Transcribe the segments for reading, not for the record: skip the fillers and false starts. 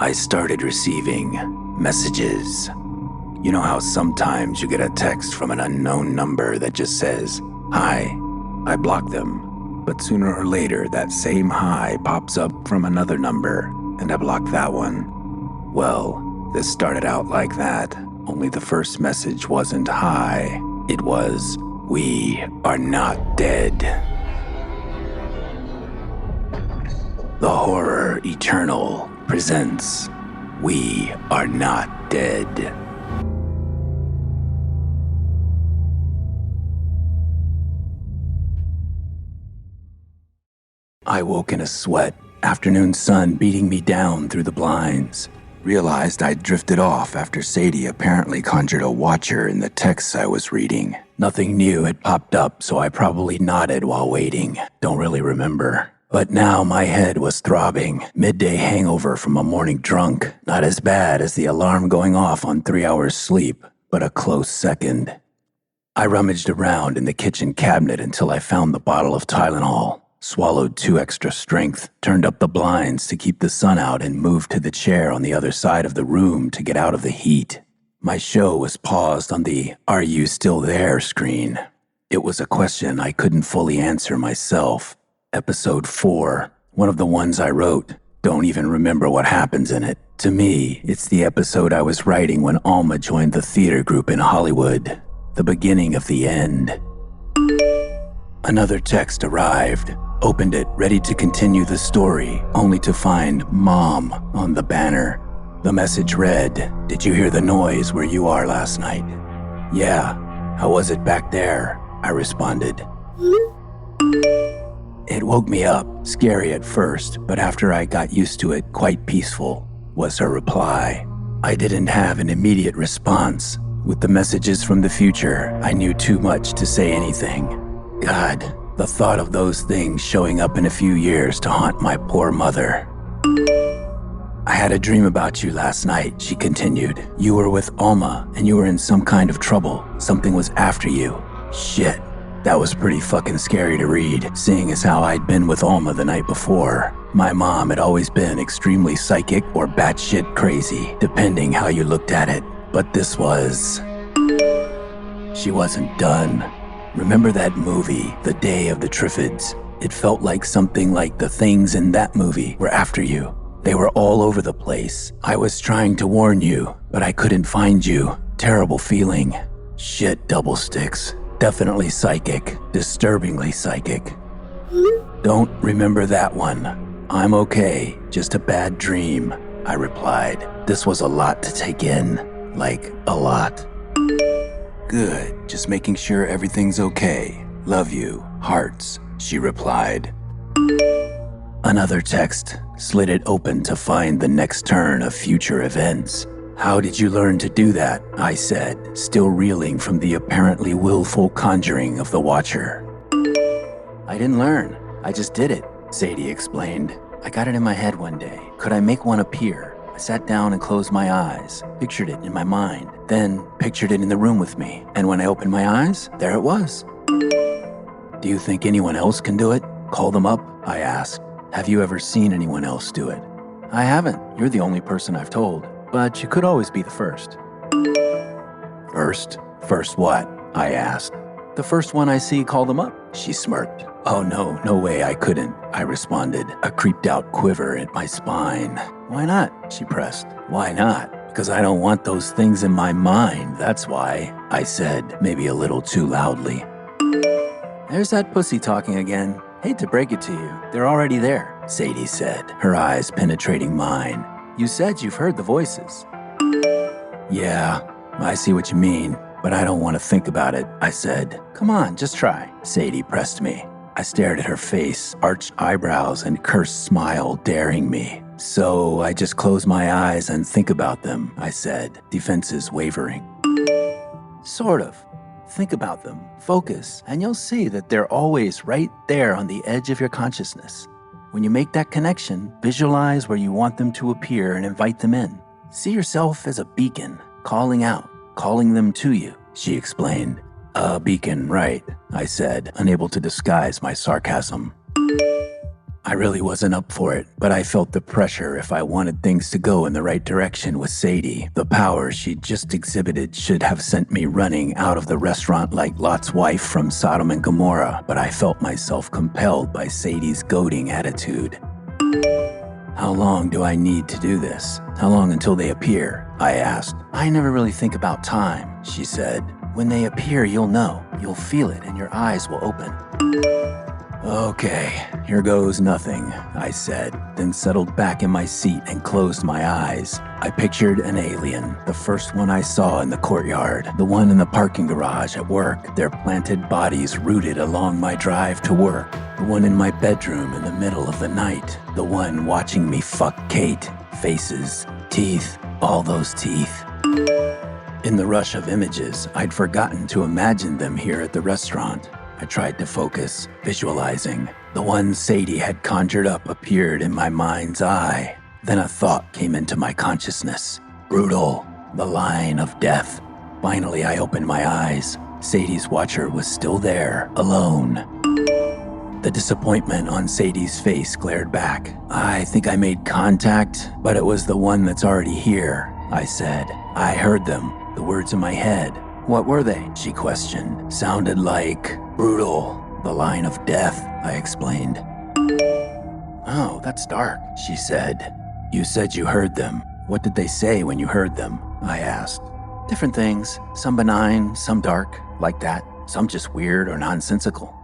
I started receiving messages. You know how sometimes you get a text from an unknown number that just says, "Hi." I block them, but sooner or later that same hi pops up from another number, and I block that one. Well, this started out like that, only the first message wasn't hi. It was, "We are not dead." The Horror Eternal presents We Are Not Dead. I woke in a sweat, afternoon sun beating me down through the blinds. Realized I'd drifted off after Sadie apparently conjured a watcher in the texts I was reading. Nothing new had popped up, so I probably nodded while waiting. Don't really remember. But now my head was throbbing, midday hangover from a morning drunk. Not as bad as the alarm going off on 3 hours sleep, but a close second. I rummaged around in the kitchen cabinet until I found the bottle of Tylenol. Swallowed 2 extra strength, turned up the blinds to keep the sun out, and moved to the chair on the other side of the room to get out of the heat. My show was paused on the "Are you still there?" screen. It was a question I couldn't fully answer myself. Episode 4, one of the ones I wrote. Don't even remember what happens in it. To me, it's the episode I was writing when Alma joined the theater group in Hollywood. The beginning of the end. Another text arrived. Opened it, ready to continue the story, only to find Mom on the banner. The message read, "Did you hear the noise where you are last night?" "Yeah. How was it back there?" I responded. It woke me up, scary at first, but after I got used to it, quite peaceful, was her reply. I didn't have an immediate response. With the messages from the future, I knew too much to say anything. God, the thought of those things showing up in a few years to haunt my poor mother. "I had a dream about you last night," she continued. "You were with Alma, and you were in some kind of trouble. Something was after you." Shit. That was pretty fucking scary to read, seeing as how I'd been with Alma the night before. My mom had always been extremely psychic or batshit crazy, depending how you looked at it. But this was... She wasn't done. Remember that movie, The Day of the Triffids? It felt like something like the things in that movie were after you. They were all over the place. I was trying to warn you, but I couldn't find you. Terrible feeling. Shit, double sticks. Definitely psychic. Disturbingly psychic. Don't remember that one. I'm okay. Just a bad dream, I replied. This was a lot to take in. Like, a lot. Good. Just making sure everything's okay. Love you. Hearts, she replied. Another text. Slid it open to find the next turn of future events. "How did you learn to do that?" I said, still reeling from the apparently willful conjuring of the Watcher. "I didn't learn. I just did it," Sadie explained. "I got it in my head one day. Could I make one appear? I sat down and closed my eyes, pictured it in my mind, then pictured it in the room with me. And when I opened my eyes, there it was." "Do you think anyone else can do it? Call them up?" I asked. "Have you ever seen anyone else do it?" "I haven't. You're the only person I've told. But you could always be the first." "First? First what?" I asked. "The first one I see, call them up," she smirked. "Oh no way I couldn't," I responded, a creeped out quiver at my spine. "Why not?" she pressed. "Why not? Because I don't want those things in my mind, that's why," I said, maybe a little too loudly. "There's that pussy talking again. Hate to break it to you, they're already there," Sadie said, her eyes penetrating mine. "You said you've heard the voices." "Yeah, I see what you mean, but I don't want to think about it," I said. "Come on, just try." Sadie pressed me. I stared at her face, arched eyebrows and cursed smile daring me. "So I just close my eyes and think about them," I said, defenses wavering. "Sort of. Think about them, focus, and you'll see that they're always right there on the edge of your consciousness. When you make that connection, visualize where you want them to appear and invite them in. See yourself as a beacon, calling out, calling them to you," she explained. "A beacon, right," I said, unable to disguise my sarcasm. I really wasn't up for it, but I felt the pressure if I wanted things to go in the right direction with Sadie. The power she'd just exhibited should have sent me running out of the restaurant like Lot's wife from Sodom and Gomorrah, but I felt myself compelled by Sadie's goading attitude. How long do I need to do this? How long until they appear? I asked. I never really think about time, she said. When they appear, you'll know. You'll feel it and your eyes will open. Okay, here goes nothing, I said, then settled back in my seat and closed my eyes. I pictured an alien, the first one I saw in the courtyard, the one in the parking garage at work, their planted bodies rooted along my drive to work, the one in my bedroom in the middle of the night, the one watching me fuck Kate, faces, teeth, all those teeth. In the rush of images, I'd forgotten to imagine them here at the restaurant. I tried to focus, visualizing. The one Sadie had conjured up appeared in my mind's eye. Then a thought came into my consciousness. Brutal, the line of death. Finally, I opened my eyes. Sadie's watcher was still there, alone. The disappointment on Sadie's face glared back. I think I made contact, but it was the one that's already here, I said. I heard them, the words in my head. What were they? She questioned. Sounded like brutal, the line of death, I explained. Oh, that's dark, she said. You said you heard them. What did they say when you heard them? I asked. Different things, some benign, some dark, like that. Some just weird or nonsensical.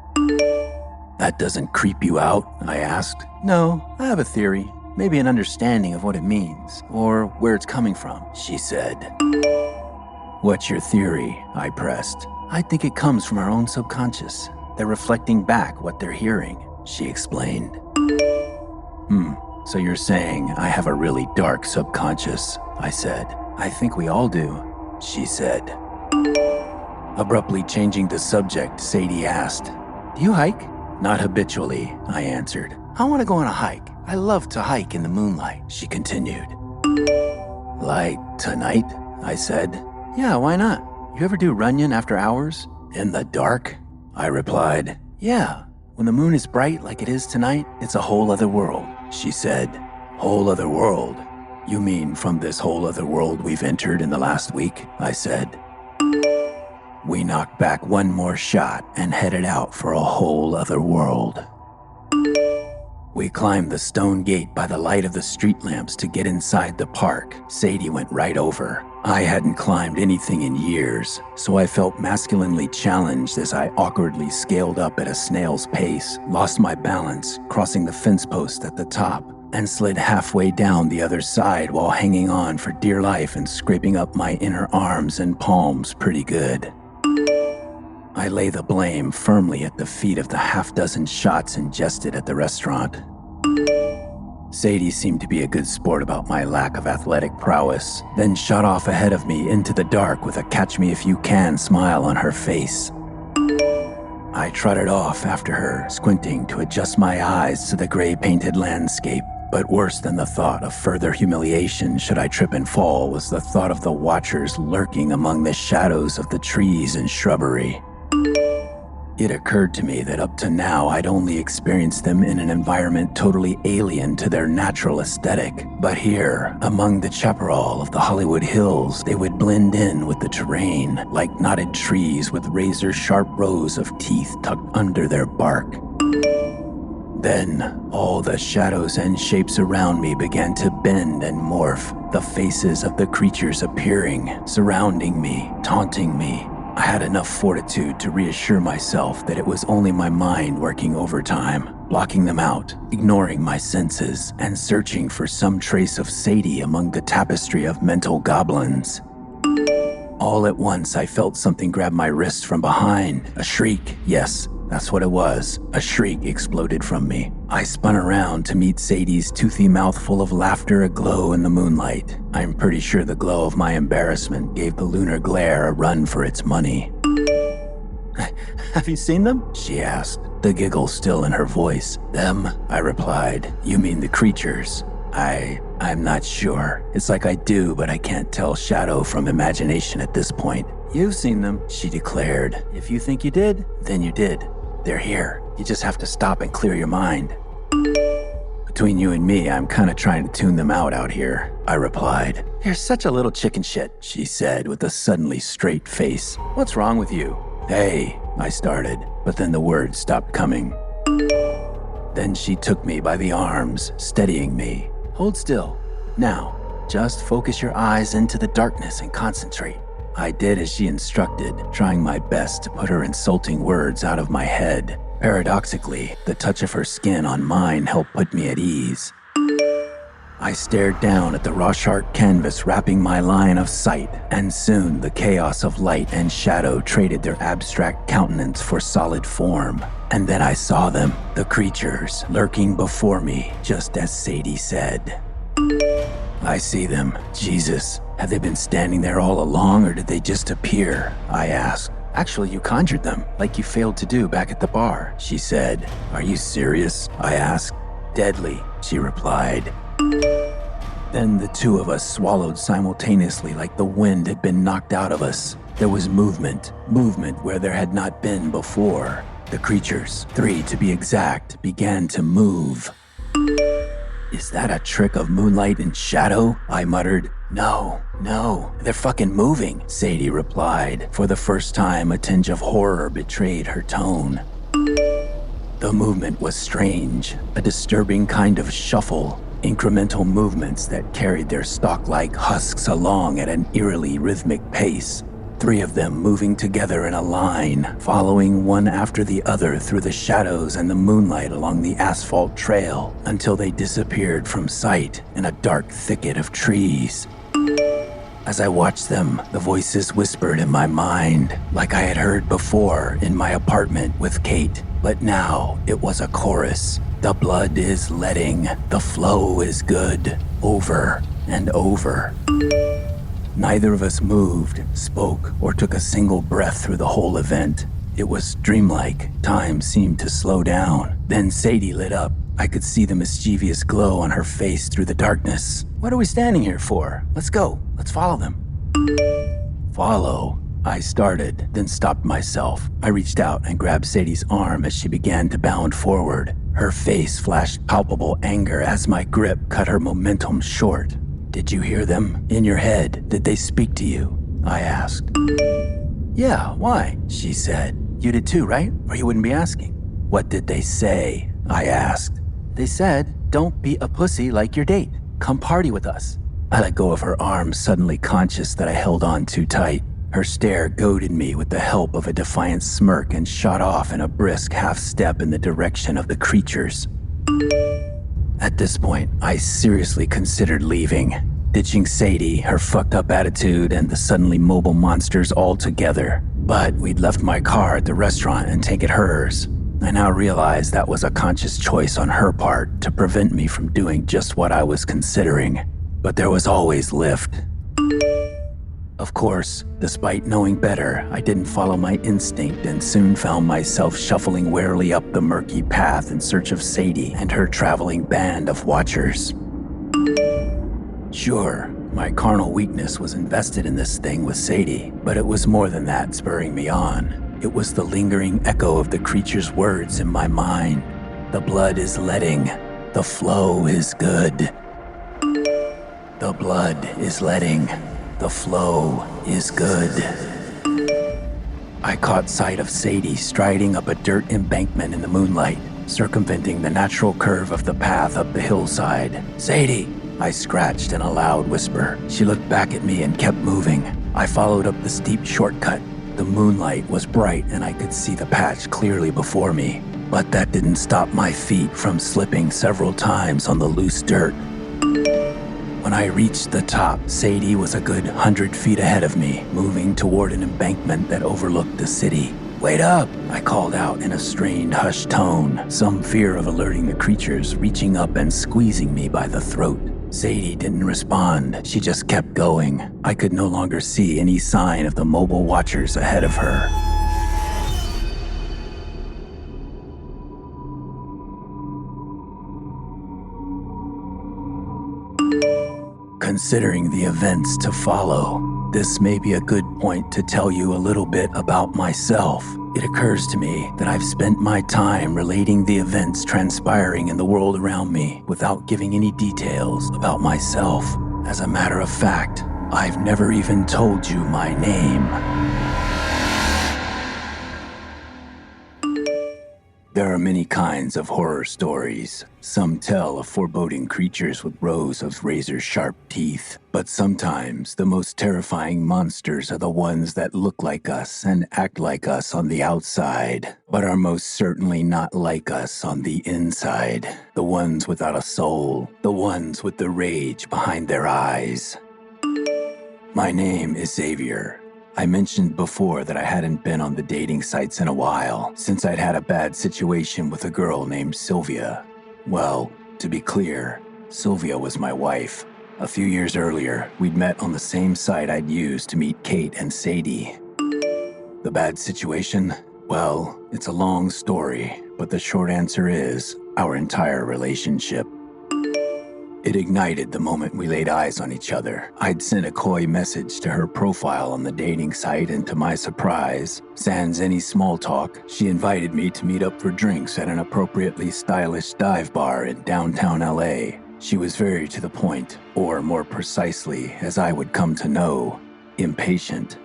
That doesn't creep you out? I asked. No, I have a theory. Maybe an understanding of what it means, or where it's coming from, she said. What's your theory? I pressed. I think it comes from our own subconscious. They're reflecting back what they're hearing, she explained. So you're saying I have a really dark subconscious, I said. I think we all do, she said. Abruptly changing the subject, Sadie asked, Do you hike? Not habitually, I answered. I want to go on a hike. I love to hike in the moonlight, she continued. Like tonight? I said. Yeah, why not? You ever do Runyon after hours? In the dark? I replied. Yeah, when the moon is bright like it is tonight, it's a whole other world, she said. Whole other world? You mean from this whole other world we've entered in the last week? I said. We knocked back one more shot and headed out for a whole other world. We climbed the stone gate by the light of the street lamps to get inside the park. Sadie went right over. I hadn't climbed anything in years, so I felt masculinely challenged as I awkwardly scaled up at a snail's pace, lost my balance, crossing the fence post at the top, and slid halfway down the other side while hanging on for dear life and scraping up my inner arms and palms pretty good. I lay the blame firmly at the feet of the half-dozen shots ingested at the restaurant. Sadie seemed to be a good sport about my lack of athletic prowess, then shot off ahead of me into the dark with a catch-me-if-you-can smile on her face. I trotted off after her, squinting to adjust my eyes to the gray-painted landscape. But worse than the thought of further humiliation should I trip and fall was the thought of the watchers lurking among the shadows of the trees and shrubbery. It occurred to me that up to now I'd only experienced them in an environment totally alien to their natural aesthetic. But here, among the chaparral of the Hollywood Hills, they would blend in with the terrain, like knotted trees with razor-sharp rows of teeth tucked under their bark. Then, all the shadows and shapes around me began to bend and morph, the faces of the creatures appearing, surrounding me, taunting me. I had enough fortitude to reassure myself that it was only my mind working overtime, blocking them out, ignoring my senses, and searching for some trace of Sadie among the tapestry of mental goblins. All at once, I felt something grab my wrist from behind. A shriek, yes, that's what it was. A shriek exploded from me. I spun around to meet Sadie's toothy mouth full of laughter aglow in the moonlight. I'm pretty sure the glow of my embarrassment gave the lunar glare a run for its money. Have you seen them? She asked, the giggle still in her voice. Them? I replied. You mean the creatures? I'm not sure. It's like I do, but I can't tell shadow from imagination at this point. You've seen them, she declared. If you think you did, then you did. They're here. You just have to stop and clear your mind. Between you and me, I'm kinda trying to tune them out here, I replied. You're such a little chicken shit, she said with a suddenly straight face. What's wrong with you? Hey, I started, but then the words stopped coming. Then she took me by the arms, steadying me. Hold still. Now, just focus your eyes into the darkness and concentrate. I did as she instructed, trying my best to put her insulting words out of my head. Paradoxically, the touch of her skin on mine helped put me at ease. I stared down at the Rorschach canvas wrapping my line of sight, and soon the chaos of light and shadow traded their abstract countenance for solid form. And then I saw them, the creatures, lurking before me, just as Sadie said. I see them. Jesus, have they been standing there all along, or did they just appear? I asked. Actually, you conjured them, like you failed to do back at the bar, she said. Are you serious? I asked. Deadly, she replied. Then the two of us swallowed simultaneously like the wind had been knocked out of us. There was movement where there had not been before. The creatures, 3 to be exact, began to move. Is that a trick of moonlight and shadow? I muttered. No, they're fucking moving, Sadie replied. For the first time, a tinge of horror betrayed her tone. The movement was strange, a disturbing kind of shuffle, incremental movements that carried their stalk-like husks along at an eerily rhythmic pace. 3 of them moving together in a line, following one after the other through the shadows and the moonlight along the asphalt trail until they disappeared from sight in a dark thicket of trees. As I watched them, the voices whispered in my mind, like I had heard before in my apartment with Kate. But now it was a chorus. The blood is letting, the flow is good, over and over. Neither of us moved, spoke, or took a single breath through the whole event. It was dreamlike. Time seemed to slow down. Then Sadie lit up. I could see the mischievous glow on her face through the darkness. What are we standing here for? Let's go. Let's follow them. Follow? I started, then stopped myself. I reached out and grabbed Sadie's arm as she began to bound forward. Her face flashed palpable anger as my grip cut her momentum short. Did you hear them? In your head, did they speak to you? I asked. Yeah, why? She said. You did too, right? Or you wouldn't be asking. What did they say? I asked. They said, don't be a pussy like your date. Come party with us. I let go of her arm, suddenly conscious that I held on too tight. Her stare goaded me with the help of a defiant smirk and shot off in a brisk half-step in the direction of the creatures. At this point, I seriously considered leaving, ditching Sadie, her fucked-up attitude, and the suddenly mobile monsters altogether. But we'd left my car at the restaurant and taken hers. I now realized that was a conscious choice on her part to prevent me from doing just what I was considering. But there was always Lyft. Of course, despite knowing better, I didn't follow my instinct and soon found myself shuffling warily up the murky path in search of Sadie and her traveling band of watchers. Sure, my carnal weakness was invested in this thing with Sadie, but it was more than that spurring me on. It was the lingering echo of the creature's words in my mind. The blood is letting, the flow is good. The blood is letting, the flow is good. I caught sight of Sadie striding up a dirt embankment in the moonlight, circumventing the natural curve of the path up the hillside. Sadie, I scratched in a loud whisper. She looked back at me and kept moving. I followed up the steep shortcut. The moonlight was bright and I could see the patch clearly before me, but that didn't stop my feet from slipping several times on the loose dirt. When I reached the top, Sadie was a good 100 feet ahead of me, moving toward an embankment that overlooked the city. Wait up, I called out in a strained, hushed tone, some fear of alerting the creatures reaching up and squeezing me by the throat. Sadie didn't respond, she just kept going. I could no longer see any sign of the mobile watchers ahead of her. Considering the events to follow, this may be a good point to tell you a little bit about myself. It occurs to me that I've spent my time relating the events transpiring in the world around me without giving any details about myself. As a matter of fact, I've never even told you my name. There are many kinds of horror stories. Some tell of foreboding creatures with rows of razor-sharp teeth. But sometimes the most terrifying monsters are the ones that look like us and act like us on the outside, but are most certainly not like us on the inside. The ones without a soul. The ones with the rage behind their eyes. My name is Xavier. I mentioned before that I hadn't been on the dating sites in a while, since I'd had a bad situation with a girl named Sylvia. Well, to be clear, Sylvia was my wife. A few years earlier, we'd met on the same site I'd used to meet Kate and Sadie. The bad situation? Well, it's a long story, but the short answer is our entire relationship. It ignited the moment we laid eyes on each other. I'd sent a coy message to her profile on the dating site, and to my surprise, sans any small talk, she invited me to meet up for drinks at an appropriately stylish dive bar in downtown LA. She was very to the point, or more precisely, as I would come to know, impatient.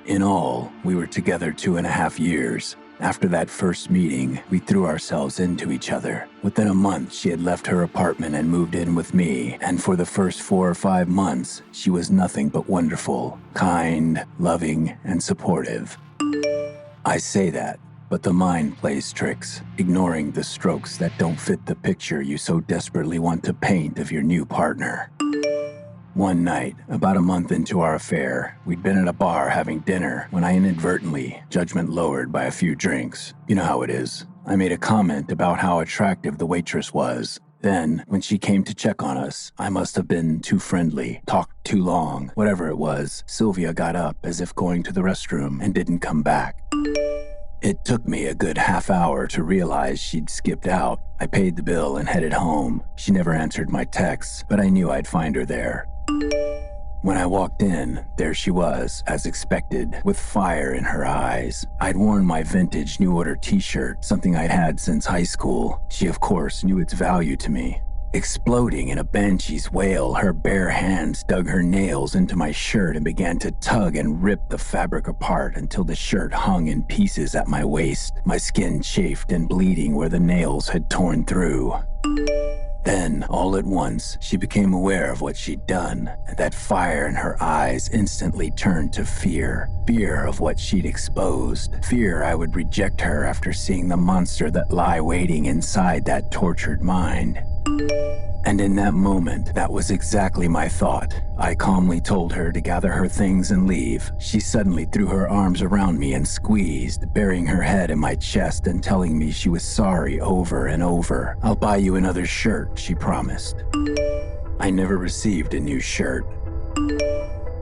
In all, we were together 2.5 years. After that first meeting, we threw ourselves into each other. Within a month, she had left her apartment and moved in with me, and for the first 4 or 5 months, she was nothing but wonderful, kind, loving, and supportive. I say that, but the mind plays tricks, ignoring the strokes that don't fit the picture you so desperately want to paint of your new partner. One night, about a month into our affair, we'd been at a bar having dinner when I inadvertently, judgment lowered by a few drinks. You know how it is. I made a comment about how attractive the waitress was. Then, when she came to check on us, I must have been too friendly, talked too long. Whatever it was, Sylvia got up as if going to the restroom and didn't come back. It took me a good half hour to realize she'd skipped out. I paid the bill and headed home. She never answered my texts, but I knew I'd find her there. When I walked in, there she was, as expected, with fire in her eyes. I'd worn my vintage New Order t-shirt, something I'd had since high school. She, of course, knew its value to me. Exploding in a banshee's wail, her bare hands dug her nails into my shirt and began to tug and rip the fabric apart until the shirt hung in pieces at my waist, my skin chafed and bleeding where the nails had torn through. Then, all at once, she became aware of what she'd done, and that fire in her eyes instantly turned to fear. Fear of what she'd exposed. Fear I would reject her after seeing the monster that lay waiting inside that tortured mind. And in that moment, that was exactly my thought. I calmly told her to gather her things and leave. She suddenly threw her arms around me and squeezed, burying her head in my chest and telling me she was sorry over and over. "I'll buy you another shirt," she promised. I never received a new shirt.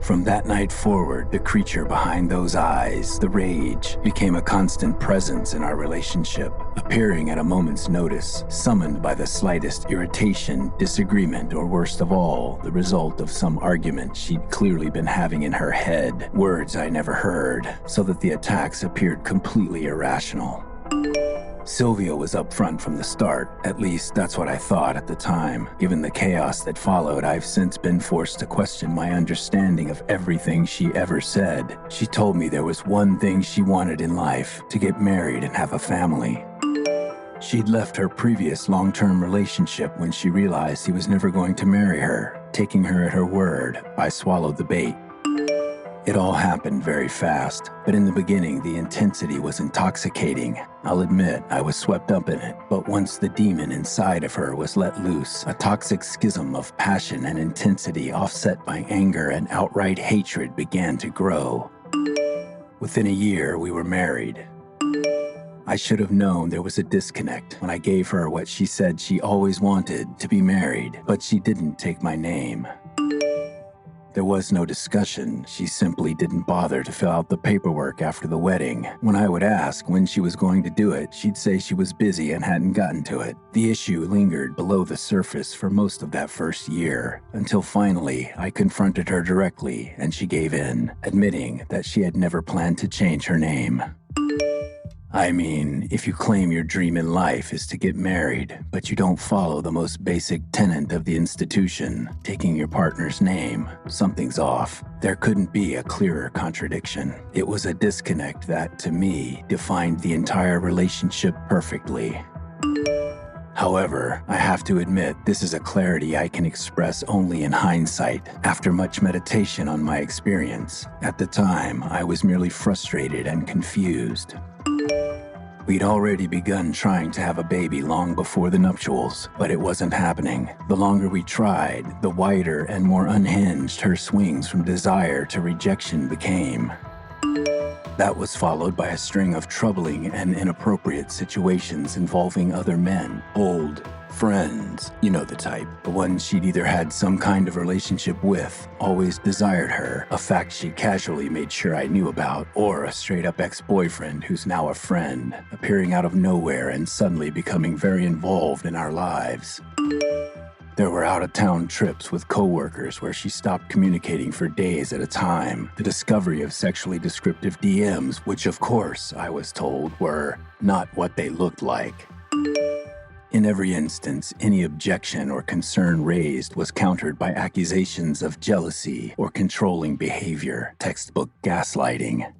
From that night forward, the creature behind those eyes, the rage, became a constant presence in our relationship, appearing at a moment's notice, summoned by the slightest irritation, disagreement, or worst of all, the result of some argument she'd clearly been having in her head, words I never heard, so that the attacks appeared completely irrational. Sylvia was up front from the start. At least, that's what I thought at the time. Given the chaos that followed, I've since been forced to question my understanding of everything she ever said. She told me there was one thing she wanted in life: to get married and have a family. She'd left her previous long-term relationship when she realized he was never going to marry her. Taking her at her word, I swallowed the bait. It all happened very fast, but in the beginning, the intensity was intoxicating. I'll admit I was swept up in it, but once the demon inside of her was let loose, a toxic schism of passion and intensity offset by anger and outright hatred began to grow. Within a year, we were married. I should have known there was a disconnect when I gave her what she said she always wanted, to be married, but she didn't take my name. There was no discussion. She simply didn't bother to fill out the paperwork after the wedding. When I would ask when she was going to do it, she'd say she was busy and hadn't gotten to it. The issue lingered below the surface for most of that first year, until finally I confronted her directly and she gave in, admitting that she had never planned to change her name. I mean, if you claim your dream in life is to get married, but you don't follow the most basic tenet of the institution, taking your partner's name, something's off. There couldn't be a clearer contradiction. It was a disconnect that, to me, defined the entire relationship perfectly. However, I have to admit this is a clarity I can express only in hindsight, after much meditation on my experience. At the time, I was merely frustrated and confused. We'd already begun trying to have a baby long before the nuptials, but it wasn't happening. The longer we tried, the wider and more unhinged her swings from desire to rejection became. That was followed by a string of troubling and inappropriate situations involving other men, old friends, you know the type. The ones she'd either had some kind of relationship with, always desired her, a fact she casually made sure I knew about, or a straight-up ex-boyfriend who's now a friend, appearing out of nowhere and suddenly becoming very involved in our lives. There were out-of-town trips with coworkers where she stopped communicating for days at a time. The discovery of sexually descriptive DMs, which of course, I was told, were not what they looked like. In every instance, any objection or concern raised was countered by accusations of jealousy or controlling behavior, textbook gaslighting.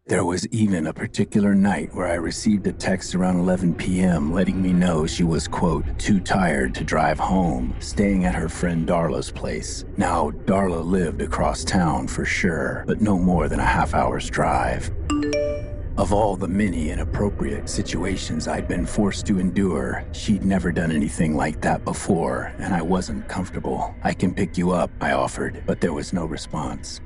There was even a particular night where I received a text around 11 p.m. letting me know she was, quote, too tired to drive home, staying at her friend Darla's place. Now, Darla lived across town for sure, but no more than a half-hour's drive. Of all the many inappropriate situations I'd been forced to endure, she'd never done anything like that before, and I wasn't comfortable. I can pick you up, I offered, but there was no response.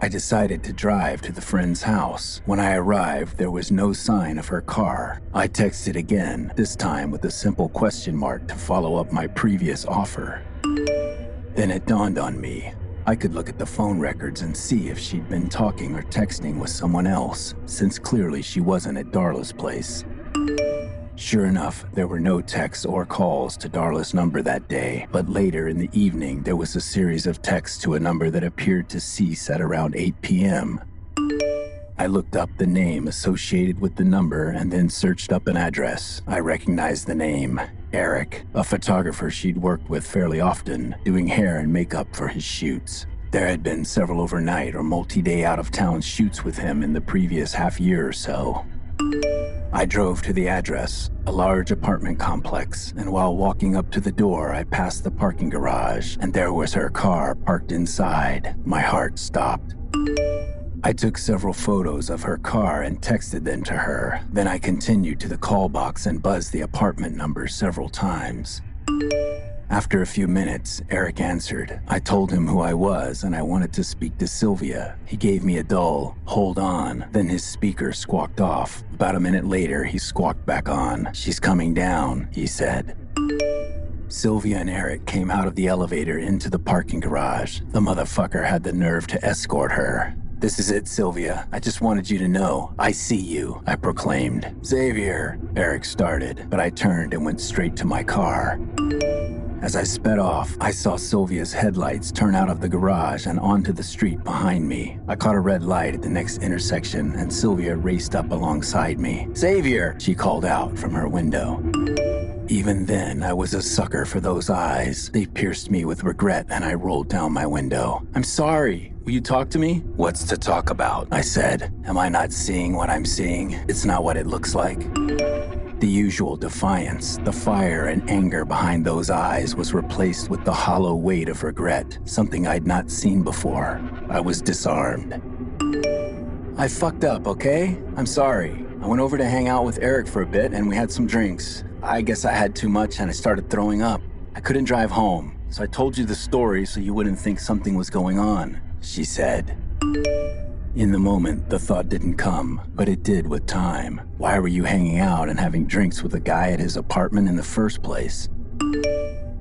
I decided to drive to the friend's house. When I arrived, there was no sign of her car. I texted again, this time with a simple question mark to follow up my previous offer. Then it dawned on me. I could look at the phone records and see if she'd been talking or texting with someone else, since clearly she wasn't at Darla's place. Sure enough, there were no texts or calls to Darla's number that day, but later in the evening there was a series of texts to a number that appeared to cease at around 8 p.m. I looked up the name associated with the number and then searched up an address. I recognized the name. Eric, a photographer she'd worked with fairly often, doing hair and makeup for his shoots. There had been several overnight or multi-day out-of-town shoots with him in the previous half year or so. I drove to the address, a large apartment complex, and while walking up to the door, I passed the parking garage, and there was her car parked inside. My heart stopped. I took several photos of her car and texted them to her. Then I continued to the call box and buzzed the apartment number several times. After a few minutes, Eric answered. I told him who I was and I wanted to speak to Sylvia. He gave me a dull, "Hold on," then his speaker squawked off. About a minute later, he squawked back on. "She's coming down," he said. Sylvia and Eric came out of the elevator into the parking garage. The motherfucker had the nerve to escort her. "This is it, Sylvia. I just wanted you to know. I see you," I proclaimed. "Xavier," Eric started, but I turned and went straight to my car. As I sped off, I saw Sylvia's headlights turn out of the garage and onto the street behind me. I caught a red light at the next intersection, and Sylvia raced up alongside me. "Xavier!" she called out from her window. Even then, I was a sucker for those eyes. They pierced me with regret, and I rolled down my window. "I'm sorry. Will you talk to me?" "What's to talk about?" I said. "Am I not seeing what I'm seeing? It's not what it looks like." The usual defiance, the fire and anger behind those eyes was replaced with the hollow weight of regret, something I'd not seen before. I was disarmed. "I fucked up, okay? I'm sorry. I went over to hang out with Eric for a bit and we had some drinks. I guess I had too much and I started throwing up. I couldn't drive home, so I told you the story so you wouldn't think something was going on," she said. In the moment, the thought didn't come, but it did with time. Why were you hanging out and having drinks with a guy at his apartment in the first place?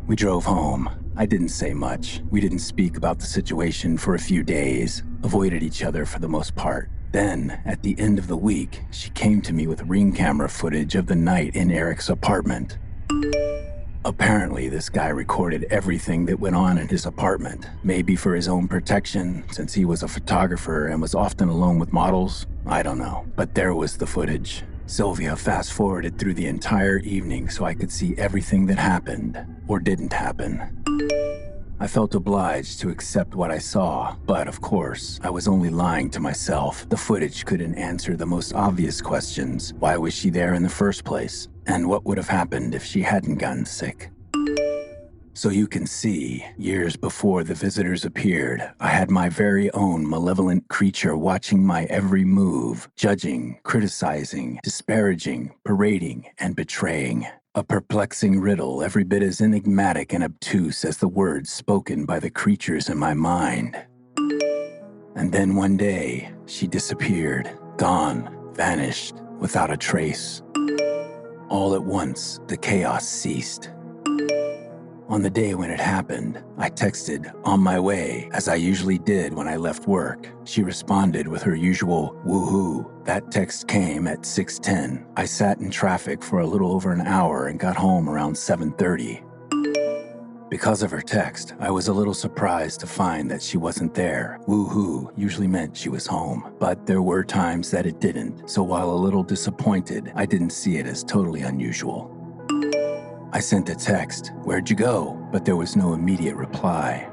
We drove home. I didn't say much. We didn't speak about the situation for a few days, avoided each other for the most part. Then, at the end of the week, she came to me with ring camera footage of the night in Eric's apartment. Apparently, this guy recorded everything that went on in his apartment, maybe for his own protection, since he was a photographer and was often alone with models. I don't know, but there was the footage. Sylvia fast-forwarded through the entire evening so I could see everything that happened, or didn't happen. I felt obliged to accept what I saw, but of course, I was only lying to myself. The footage couldn't answer the most obvious questions. Why was she there in the first place? And what would have happened if she hadn't gotten sick? So you can see, years before the visitors appeared, I had my very own malevolent creature watching my every move, judging, criticizing, disparaging, parading, and betraying. A perplexing riddle every bit as enigmatic and obtuse as the words spoken by the creatures in my mind. And then one day, she disappeared, gone, vanished, without a trace. All at once, the chaos ceased. On the day when it happened, I texted, "On my way," as I usually did when I left work. She responded with her usual woohoo. That text came at 6:10. I sat in traffic for a little over an hour and got home around 7:30. Because of her text, I was a little surprised to find that she wasn't there. Woohoo usually meant she was home, but there were times that it didn't, so while a little disappointed, I didn't see it as totally unusual. I sent a text, "Where'd you go?" but there was no immediate reply.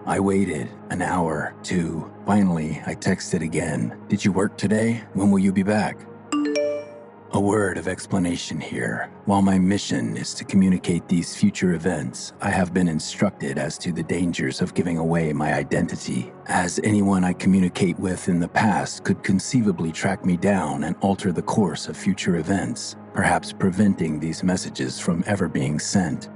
I waited an hour, two. Finally, I texted again, "Did you work today? When will you be back?" A word of explanation here. While my mission is to communicate these future events, I have been instructed as to the dangers of giving away my identity, as anyone I communicate with in the past could conceivably track me down and alter the course of future events, perhaps preventing these messages from ever being sent.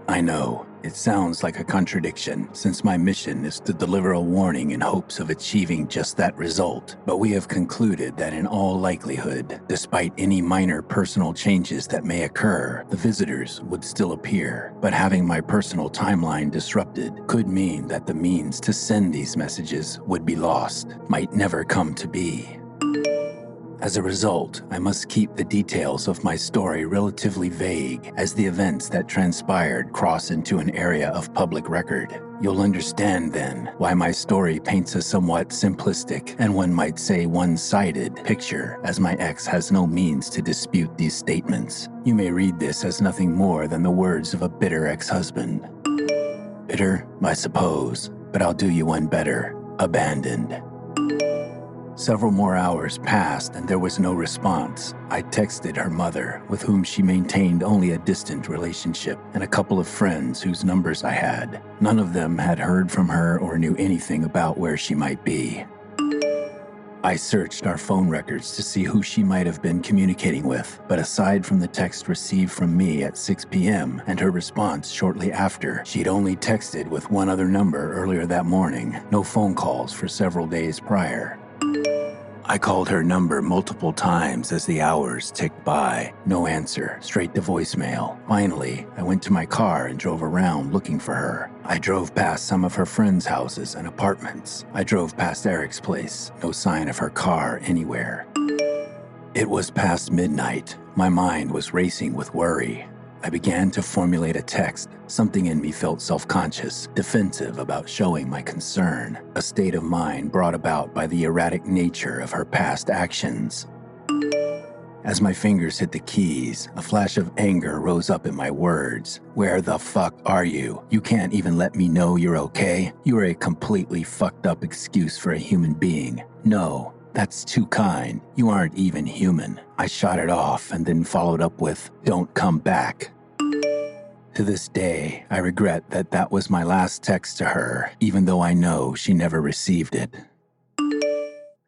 I know, it sounds like a contradiction, since my mission is to deliver a warning in hopes of achieving just that result, but we have concluded that in all likelihood, despite any minor personal changes that may occur, the visitors would still appear, but having my personal timeline disrupted could mean that the means to send these messages would be lost, might never come to be. As a result, I must keep the details of my story relatively vague as the events that transpired cross into an area of public record. You'll understand then why my story paints a somewhat simplistic and one might say one-sided picture, as my ex has no means to dispute these statements. You may read this as nothing more than the words of a bitter ex-husband. Bitter, I suppose, but I'll do you one better. Abandoned. Several more hours passed and there was no response. I texted her mother, with whom she maintained only a distant relationship, and a couple of friends whose numbers I had. None of them had heard from her or knew anything about where she might be. I searched our phone records to see who she might have been communicating with, but aside from the text received from me at 6 p.m. and her response shortly after, she'd only texted with one other number earlier that morning, no phone calls for several days prior. I called her number multiple times as the hours ticked by. No answer, straight to voicemail. Finally, I went to my car and drove around looking for her. I drove past some of her friends' houses and apartments. I drove past Eric's place. No sign of her car anywhere. It was past midnight. My mind was racing with worry. I began to formulate a text. Something in me felt self-conscious, defensive about showing my concern, a state of mind brought about by the erratic nature of her past actions. As my fingers hit the keys, a flash of anger rose up in my words. "Where the fuck are you? You can't even let me know you're okay? You are a completely fucked up excuse for a human being. No. That's too kind. You aren't even human." I shot it off and then followed up with, "Don't come back." To this day, I regret that that was my last text to her, even though I know she never received it.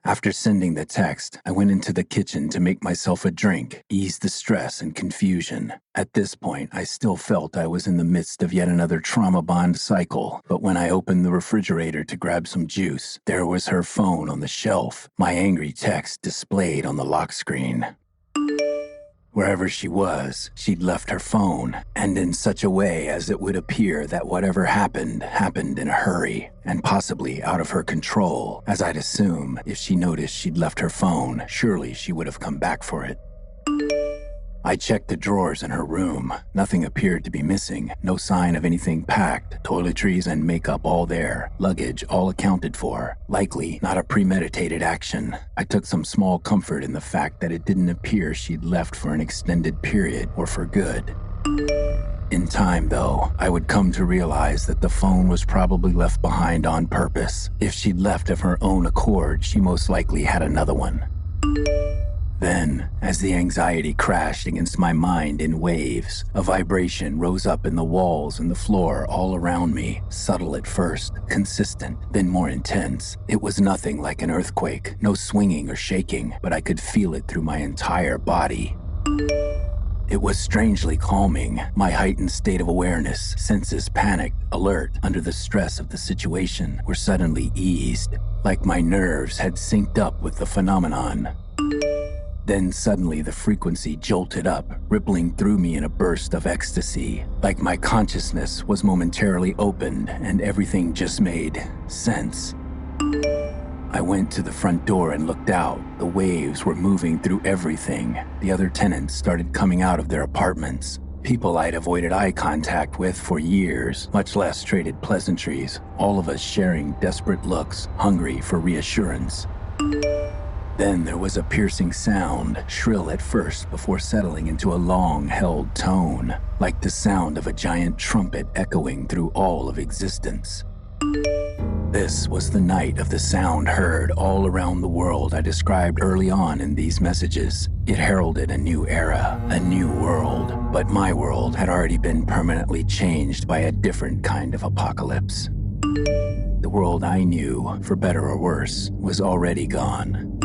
After sending the text, I went into the kitchen to make myself a drink, ease the stress and confusion. At this point, I still felt I was in the midst of yet another trauma bond cycle, but when I opened the refrigerator to grab some juice, there was her phone on the shelf, my angry text displayed on the lock screen. Wherever she was, she'd left her phone, and in such a way as it would appear that whatever happened, happened in a hurry, and possibly out of her control, as I'd assume if she noticed she'd left her phone, surely she would have come back for it. I checked the drawers in her room. Nothing appeared to be missing, no sign of anything packed, toiletries and makeup all there, luggage all accounted for. Likely not a premeditated action. I took some small comfort in the fact that it didn't appear she'd left for an extended period or for good. In time, though, I would come to realize that the phone was probably left behind on purpose. If she'd left of her own accord, she most likely had another one. Then, as the anxiety crashed against my mind in waves, a vibration rose up in the walls and the floor all around me, subtle at first, consistent, then more intense. It was nothing like an earthquake, no swinging or shaking, but I could feel it through my entire body. It was strangely calming. My heightened state of awareness, senses panicked, alert, under the stress of the situation, were suddenly eased, like my nerves had synced up with the phenomenon. Then suddenly the frequency jolted up, rippling through me in a burst of ecstasy, like my consciousness was momentarily opened and everything just made sense. I went to the front door and looked out. The waves were moving through everything. The other tenants started coming out of their apartments. People I'd avoided eye contact with for years, much less traded pleasantries, all of us sharing desperate looks, hungry for reassurance. Then there was a piercing sound, shrill at first before settling into a long-held tone, like the sound of a giant trumpet echoing through all of existence. This was the night of the sound heard all around the world I described early on in these messages. It heralded a new era, a new world, but my world had already been permanently changed by a different kind of apocalypse. The world I knew, for better or worse, was already gone.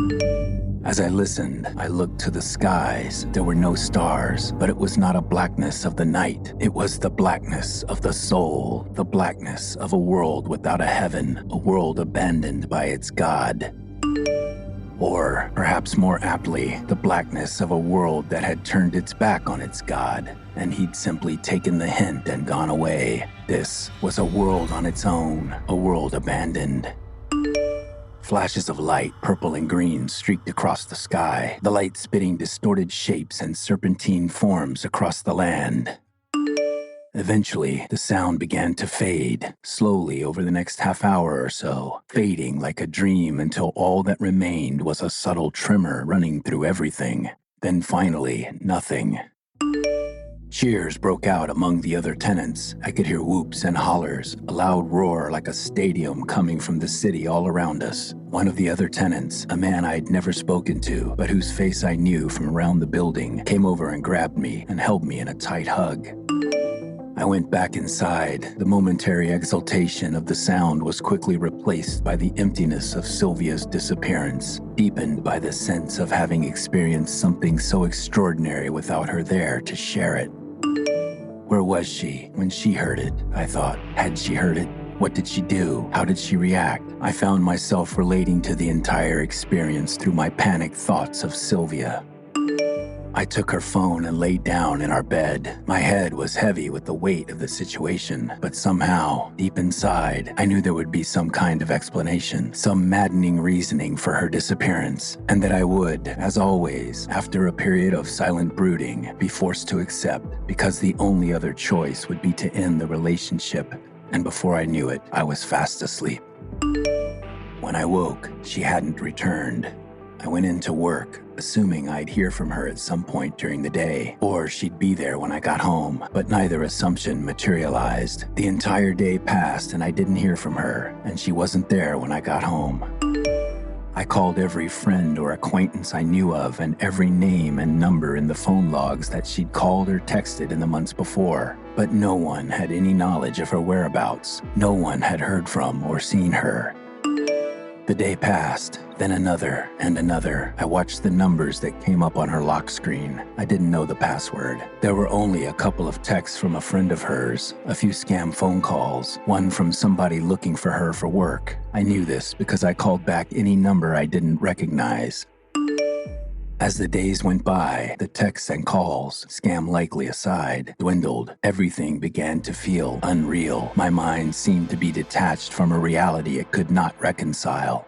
As I listened, I looked to the skies. There were no stars, but it was not a blackness of the night. It was the blackness of the soul, the blackness of a world without a heaven, a world abandoned by its God. Or, perhaps more aptly, the blackness of a world that had turned its back on its God, and he'd simply taken the hint and gone away. This was a world on its own, a world abandoned. Flashes of light, purple and green, streaked across the sky, the light spitting distorted shapes and serpentine forms across the land. Eventually, the sound began to fade, slowly over the next half hour or so, fading like a dream until all that remained was a subtle tremor running through everything. Then finally, nothing. Cheers broke out among the other tenants. I could hear whoops and hollers, a loud roar like a stadium coming from the city all around us. One of the other tenants, a man I'd never spoken to, but whose face I knew from around the building, came over and grabbed me and held me in a tight hug. I went back inside. The momentary exultation of the sound was quickly replaced by the emptiness of Sylvia's disappearance, deepened by the sense of having experienced something so extraordinary without her there to share it. Where was she when she heard it? I thought. Had she heard it? What did she do? How did she react? I found myself relating to the entire experience through my panicked thoughts of Sylvia. I took her phone and laid down in our bed. My head was heavy with the weight of the situation, but somehow, deep inside, I knew there would be some kind of explanation, some maddening reasoning for her disappearance, and that I would, as always, after a period of silent brooding, be forced to accept, because the only other choice would be to end the relationship, and before I knew it, I was fast asleep. When I woke, she hadn't returned. I went into work, assuming I'd hear from her at some point during the day, or she'd be there when I got home, but neither assumption materialized. The entire day passed and I didn't hear from her, and she wasn't there when I got home. I called every friend or acquaintance I knew of and every name and number in the phone logs that she'd called or texted in the months before, but no one had any knowledge of her whereabouts. No one had heard from or seen her. The day passed, then another and another. I watched the numbers that came up on her lock screen. I didn't know the password. There were only a couple of texts from a friend of hers, a few scam phone calls, one from somebody looking for her for work. I knew this because I called back any number I didn't recognize. As the days went by, the texts and calls, scam likely aside, dwindled. Everything began to feel unreal. My mind seemed to be detached from a reality it could not reconcile.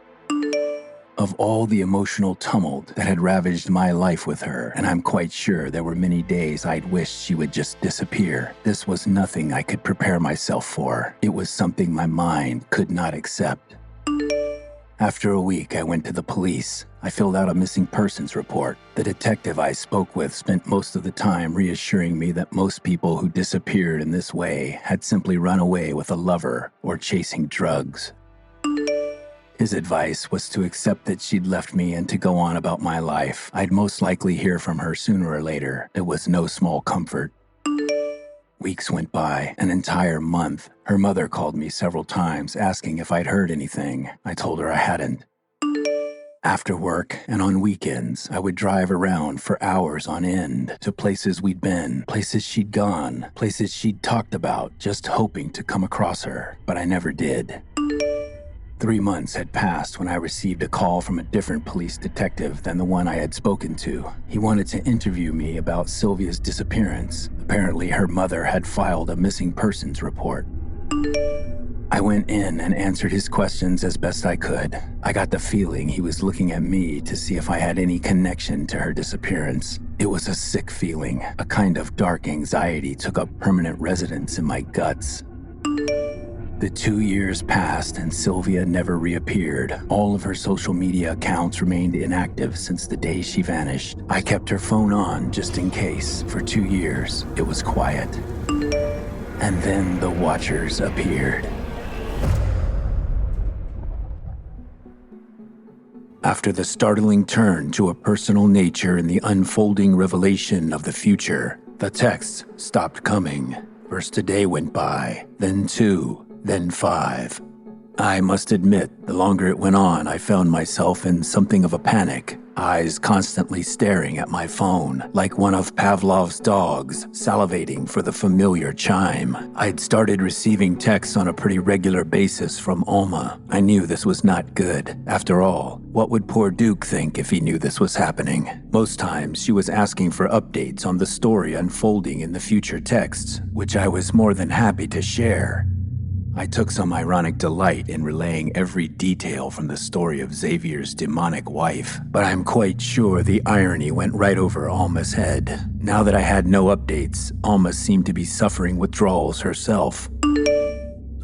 Of all the emotional tumult that had ravaged my life with her, and I'm quite sure there were many days I'd wished she would just disappear, this was nothing I could prepare myself for. It was something my mind could not accept. After a week, I went to the police. I filled out a missing persons report. The detective I spoke with spent most of the time reassuring me that most people who disappeared in this way had simply run away with a lover or chasing drugs. His advice was to accept that she'd left me and to go on about my life. I'd most likely hear from her sooner or later. It was no small comfort. Weeks went by, an entire month. Her mother called me several times asking if I'd heard anything. I told her I hadn't. After work and on weekends, I would drive around for hours on end to places we'd been, places she'd gone, places she'd talked about, just hoping to come across her, but I never did. 3 months had passed when I received a call from a different police detective than the one I had spoken to. He wanted to interview me about Sylvia's disappearance. Apparently, her mother had filed a missing persons report. I went in and answered his questions as best I could. I got the feeling he was looking at me to see if I had any connection to her disappearance. It was a sick feeling. A kind of dark anxiety took up permanent residence in my guts. The 2 years passed and Sylvia never reappeared. All of her social media accounts remained inactive since the day she vanished. I kept her phone on just in case. For 2 years, it was quiet. And then the Watchers appeared. After the startling turn to a personal nature in the unfolding revelation of the future, the texts stopped coming. First a day went by, then 2, then 5. I must admit, the longer it went on, I found myself in something of a panic, eyes constantly staring at my phone, like one of Pavlov's dogs, salivating for the familiar chime. I'd started receiving texts on a pretty regular basis from Alma. I knew this was not good. After all, what would poor Duke think if he knew this was happening? Most times, she was asking for updates on the story unfolding in the future texts, which I was more than happy to share. I took some ironic delight in relaying every detail from the story of Xavier's demonic wife, but I'm quite sure the irony went right over Alma's head. Now that I had no updates, Alma seemed to be suffering withdrawals herself.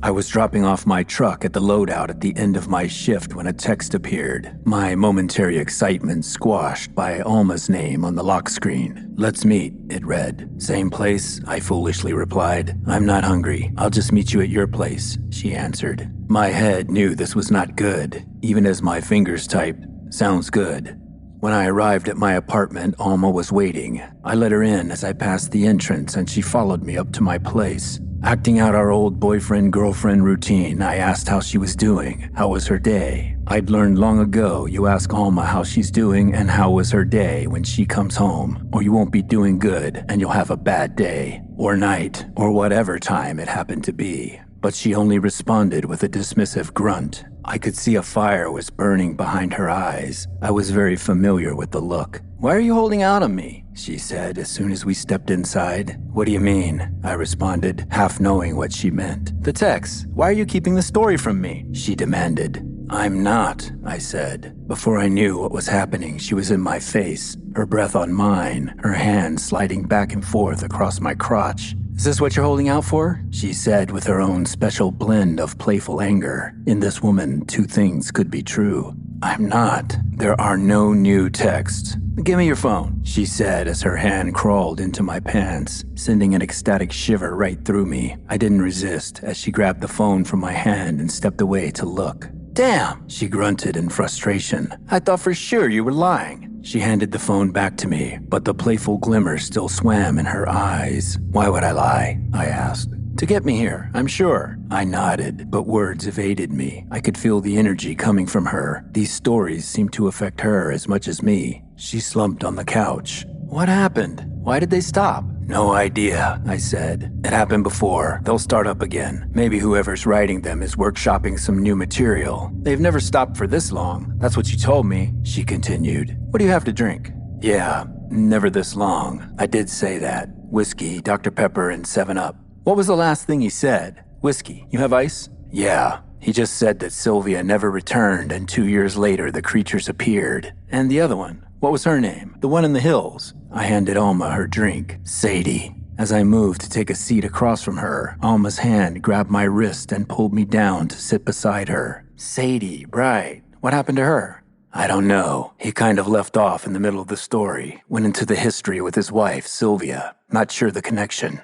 I was dropping off my truck at the loadout at the end of my shift when a text appeared, my momentary excitement squashed by Alma's name on the lock screen. "Let's meet," it read. "Same place?" I foolishly replied. "I'm not hungry. I'll just meet you at your place," she answered. My head knew this was not good, even as my fingers typed, "Sounds good." When I arrived at my apartment, Alma was waiting. I let her in as I passed the entrance and she followed me up to my place. Acting out our old boyfriend-girlfriend routine, I asked how she was doing. How was her day? I'd learned long ago you ask Alma how she's doing and how was her day when she comes home, or you won't be doing good and you'll have a bad day, or night, or whatever time it happened to be. But she only responded with a dismissive grunt. I could see a fire was burning behind her eyes. I was very familiar with the look. "Why are you holding out on me?" she said as soon as we stepped inside. "What do you mean?" I responded, half knowing what she meant. "The text. Why are you keeping the story from me?" she demanded. "I'm not," I said. Before I knew what was happening, she was in my face, her breath on mine, her hand sliding back and forth across my crotch. "Is this what you're holding out for?" she said with her own special blend of playful anger. In this woman, two things could be true. "I'm not. There are no new texts." "Give me your phone," she said as her hand crawled into my pants, sending an ecstatic shiver right through me. I didn't resist as she grabbed the phone from my hand and stepped away to look. "Damn," she grunted in frustration. "I thought for sure you were lying." She handed the phone back to me, but the playful glimmer still swam in her eyes. "Why would I lie?" I asked. "To get me here, I'm sure." I nodded, but words evaded me. I could feel the energy coming from her. These stories seemed to affect her as much as me. She slumped on the couch. "What happened? Why did they stop?" "No idea," I said. "It happened before. They'll start up again. Maybe whoever's writing them is workshopping some new material. They've never stopped for this long. That's what you told me," she continued. "What do you have to drink?" Yeah, never this long. I did say that. Whiskey, Dr. Pepper, and 7-Up. What was the last thing he said? Whiskey, you have ice? Yeah. He just said that Sylvia never returned, and 2 years later the creatures appeared. And the other one, what was her name? The one in the hills? I handed Alma her drink. Sadie. As I moved to take a seat across from her, Alma's hand grabbed my wrist and pulled me down to sit beside her. Sadie, right. What happened to her? I don't know. He kind of left off in the middle of the story, went into the history with his wife, Sylvia. Not sure the connection.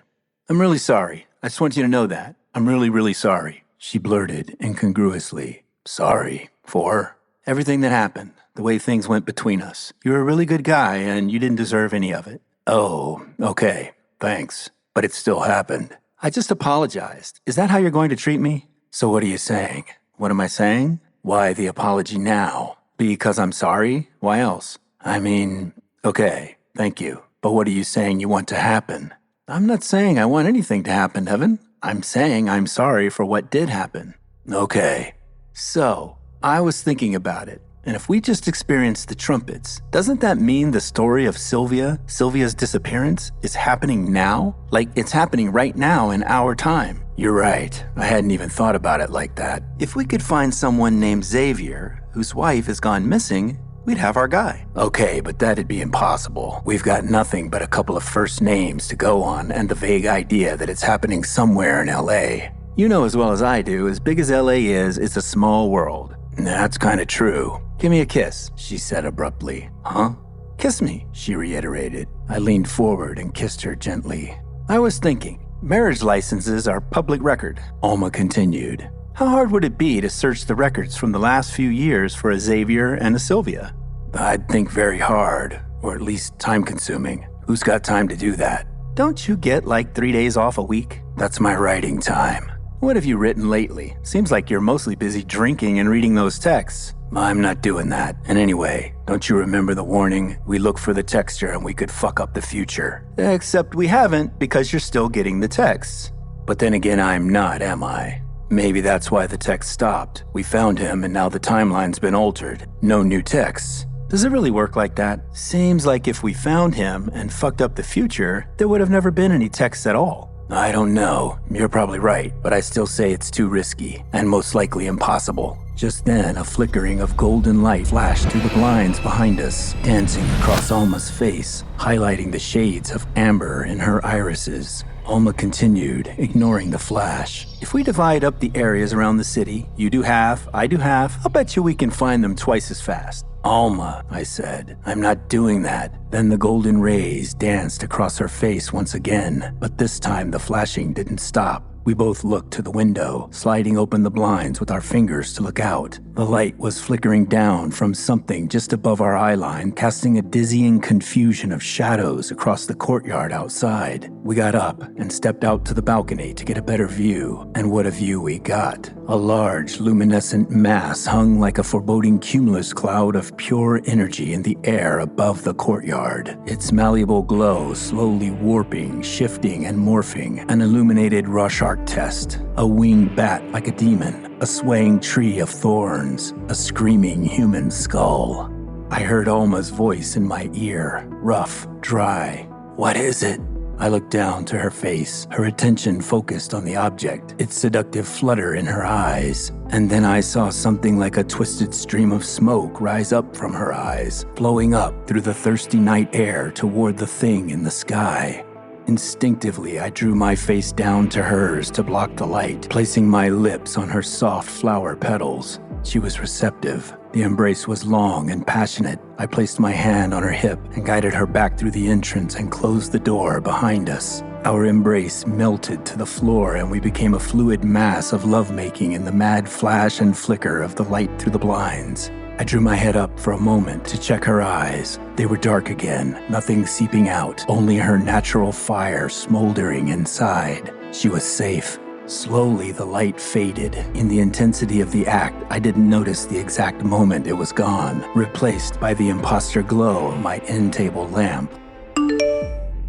I'm really sorry. I just want you to know that. I'm really, really sorry. She blurted incongruously. Sorry for everything that happened, the way things went between us. You're a really good guy, and you didn't deserve any of it. Oh, okay. Thanks. But it still happened. I just apologized. Is that how you're going to treat me? So what are you saying? What am I saying? Why the apology now? Because I'm sorry? Why else? I mean, okay, thank you. But what are you saying you want to happen? I'm not saying I want anything to happen, Evan. I'm saying I'm sorry for what did happen. Okay. So, I was thinking about it. And if we just experienced the trumpets, doesn't that mean the story of Sylvia's disappearance, is happening now? Like, it's happening right now in our time. You're right. I hadn't even thought about it like that. If we could find someone named Xavier, whose wife has gone missing, we'd have our guy. Okay, but that'd be impossible. We've got nothing but a couple of first names to go on and the vague idea that it's happening somewhere in L.A. You know as well as I do, as big as L.A. is, it's a small world. That's kind of true. Give me a kiss, she said abruptly. Huh? Kiss me, she reiterated. I leaned forward and kissed her gently. I was thinking, marriage licenses are public record, Alma continued. How hard would it be to search the records from the last few years for a Xavier and a Sylvia? I'd think very hard, or at least time-consuming. Who's got time to do that? Don't you get like 3 days off a week? That's my writing time. What have you written lately? Seems like you're mostly busy drinking and reading those texts. I'm not doing that. And anyway, don't you remember the warning? We look for the texture and we could fuck up the future. Except we haven't, because you're still getting the texts. But then again, I'm not, am I? Maybe that's why the text stopped. We found him and now the timeline's been altered. No new texts. Does it really work like that? Seems like if we found him and fucked up the future, there would have never been any texts at all. I don't know. You're probably right, but I still say it's too risky and most likely impossible. Just then, a flickering of golden light flashed through the blinds behind us, dancing across Alma's face, highlighting the shades of amber in her irises. Alma continued, ignoring the flash. If we divide up the areas around the city, you do half, I do half, I'll bet you we can find them twice as fast. Alma, I said, I'm not doing that. Then the golden rays danced across her face once again, but this time the flashing didn't stop. We both looked to the window, sliding open the blinds with our fingers to look out. The light was flickering down from something just above our eye line, casting a dizzying confusion of shadows across the courtyard outside. We got up and stepped out to the balcony to get a better view, and what a view we got. A large, luminescent mass hung like a foreboding cumulus cloud of pure energy in the air above the courtyard. Its malleable glow slowly warping, shifting, and morphing, an illuminated Rorschach test, a winged bat like a demon, a swaying tree of thorns, a screaming human skull. I heard Alma's voice in my ear, rough, dry. What is it? I looked down to her face, her attention focused on the object, its seductive flutter in her eyes. And then I saw something like a twisted stream of smoke rise up from her eyes, flowing up through the thirsty night air toward the thing in the sky. Instinctively, I drew my face down to hers to block the light, placing my lips on her soft flower petals. She was receptive. The embrace was long and passionate. I placed my hand on her hip and guided her back through the entrance and closed the door behind us. Our embrace melted to the floor and we became a fluid mass of lovemaking in the mad flash and flicker of the light through the blinds. I drew my head up for a moment to check her eyes. They were dark again, nothing seeping out, only her natural fire smoldering inside. She was safe. Slowly, the light faded. In the intensity of the act, I didn't notice the exact moment it was gone, replaced by the imposter glow of my end-table lamp.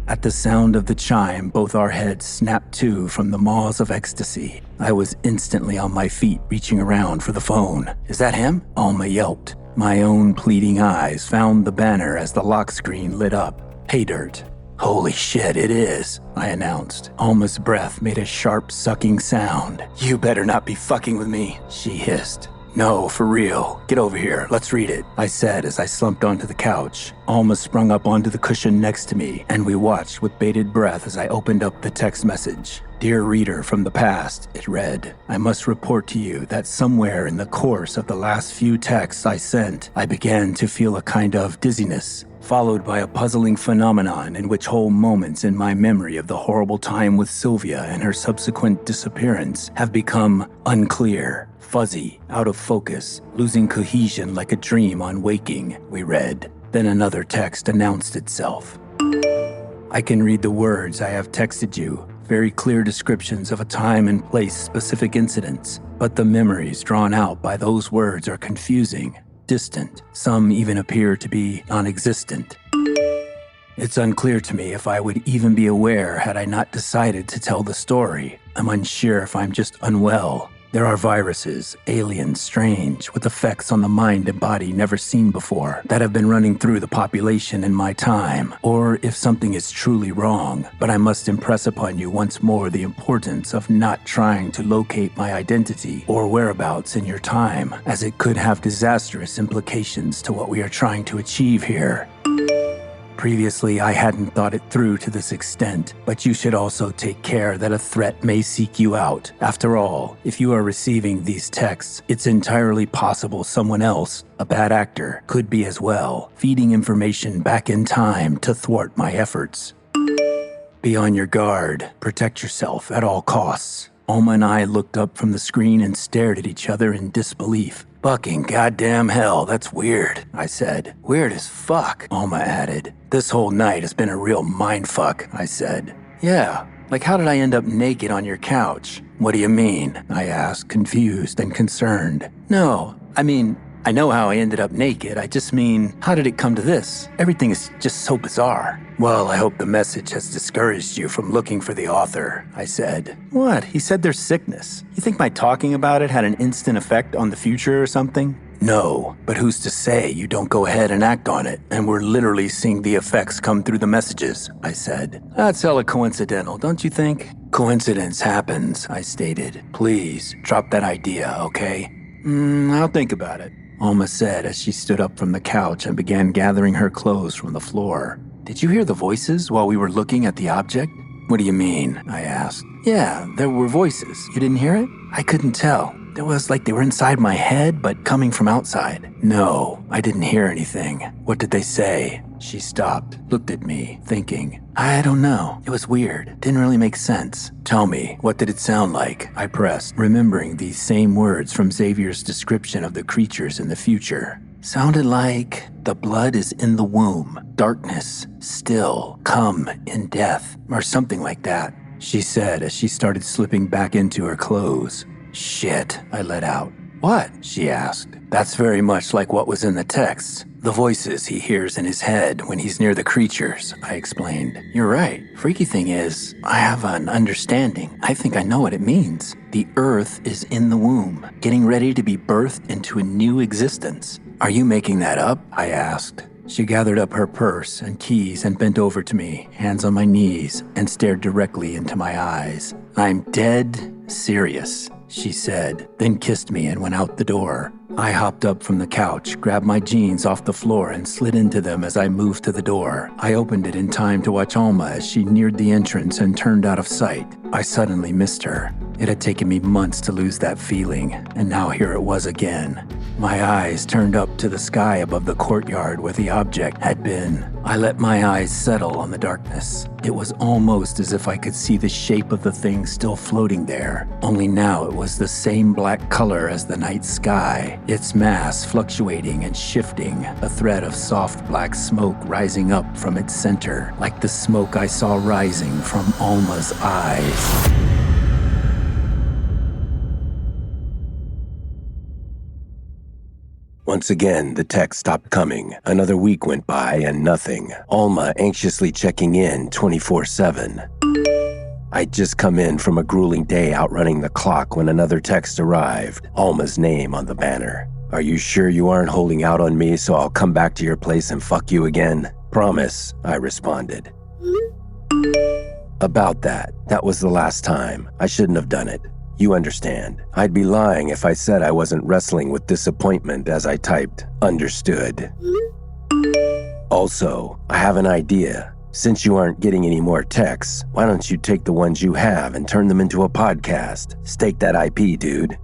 At the sound of the chime, both our heads snapped to from the maws of ecstasy. I was instantly on my feet, reaching around for the phone. Is that him? Alma yelped. My own pleading eyes found the banner as the lock screen lit up. Pay dirt. Holy shit, it is, I announced. Alma's breath made a sharp, sucking sound. You better not be fucking with me, she hissed. No, for real. Get over here. Let's read it, I said as I slumped onto the couch. Alma sprung up onto the cushion next to me, and we watched with bated breath as I opened up the text message. Dear reader from the past, it read, I must report to you that somewhere in the course of the last few texts I sent, I began to feel a kind of dizziness, followed by a puzzling phenomenon in which whole moments in my memory of the horrible time with Sylvia and her subsequent disappearance have become unclear, fuzzy, out of focus, losing cohesion like a dream on waking, we read. Then another text announced itself. I can read the words I have texted you, very clear descriptions of a time and place specific incidents, but the memories drawn out by those words are confusing, distant. Some even appear to be non-existent. It's unclear to me if I would even be aware had I not decided to tell the story. I'm unsure if I'm just unwell. There are viruses, aliens, strange, with effects on the mind and body never seen before, that have been running through the population in my time, or if something is truly wrong. But I must impress upon you once more the importance of not trying to locate my identity or whereabouts in your time, as it could have disastrous implications to what we are trying to achieve here. Previously, I hadn't thought it through to this extent, but you should also take care that a threat may seek you out. After all, if you are receiving these texts, it's entirely possible someone else, a bad actor, could be as well, feeding information back in time to thwart my efforts. Be on your guard. Protect yourself at all costs. Alma and I looked up from the screen and stared at each other in disbelief. Fucking goddamn hell, that's weird, I said. Weird as fuck, Alma added. This whole night has been a real mindfuck, I said. Yeah, like how did I end up naked on your couch? What do you mean? I asked, confused and concerned. No, I mean, I know how I ended up naked. I just mean, how did it come to this? Everything is just so bizarre. Well, I hope the message has discouraged you from looking for the author, I said. What? He said there's sickness. You think my talking about it had an instant effect on the future or something? No, but who's to say you don't go ahead and act on it, and we're literally seeing the effects come through the messages, I said. That's hella coincidental, don't you think? Coincidence happens, I stated. Please, drop that idea, okay? I'll think about it, Alma said as she stood up from the couch and began gathering her clothes from the floor. Did you hear the voices while we were looking at the object? What do you mean? I asked. Yeah, there were voices. You didn't hear it? I couldn't tell. It was like they were inside my head, but coming from outside. No, I didn't hear anything. What did they say? She stopped, looked at me, thinking. I don't know. It was weird. Didn't really make sense. Tell me, what did it sound like? I pressed, remembering these same words from Xavier's description of the creatures in the future. Sounded like the blood is in the womb, darkness, still, come in death, or something like that, she said as she started slipping back into her clothes. Shit, I let out. What? She asked. That's very much like what was in the text. The voices he hears in his head when he's near the creatures, I explained. You're right. Freaky thing is, I have an understanding. I think I know what it means. The earth is in the womb, getting ready to be birthed into a new existence. Are you making that up? I asked. She gathered up her purse and keys and bent over to me, hands on my knees, and stared directly into my eyes. I'm dead serious, she said, then kissed me and went out the door. I hopped up from the couch, grabbed my jeans off the floor, and slid into them as I moved to the door. I opened it in time to watch Alma as she neared the entrance and turned out of sight. I suddenly missed her. It had taken me months to lose that feeling, and now here it was again. My eyes turned up to the sky above the courtyard where the object had been. I let my eyes settle on the darkness. It was almost as if I could see the shape of the thing still floating there, only now it was the same black color as the night sky, its mass fluctuating and shifting, a thread of soft black smoke rising up from its center, like the smoke I saw rising from Alma's eyes. Once again, the text stopped coming. Another week went by and nothing. Alma anxiously checking in 24/7. I'd just come in from a grueling day outrunning the clock when another text arrived, Alma's name on the banner. Are you sure you aren't holding out on me so I'll come back to your place and fuck you again? Promise, I responded. About that. That was the last time. I shouldn't have done it. You understand. I'd be lying if I said I wasn't wrestling with disappointment as I typed, understood. Also, I have an idea. Since you aren't getting any more texts, why don't you take the ones you have and turn them into a podcast? Stake that IP, dude.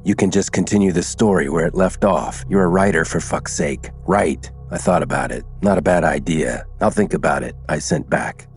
You can just continue the story where it left off. You're a writer, for fuck's sake. Write. I thought about it. Not a bad idea. I'll think about it, I sent back.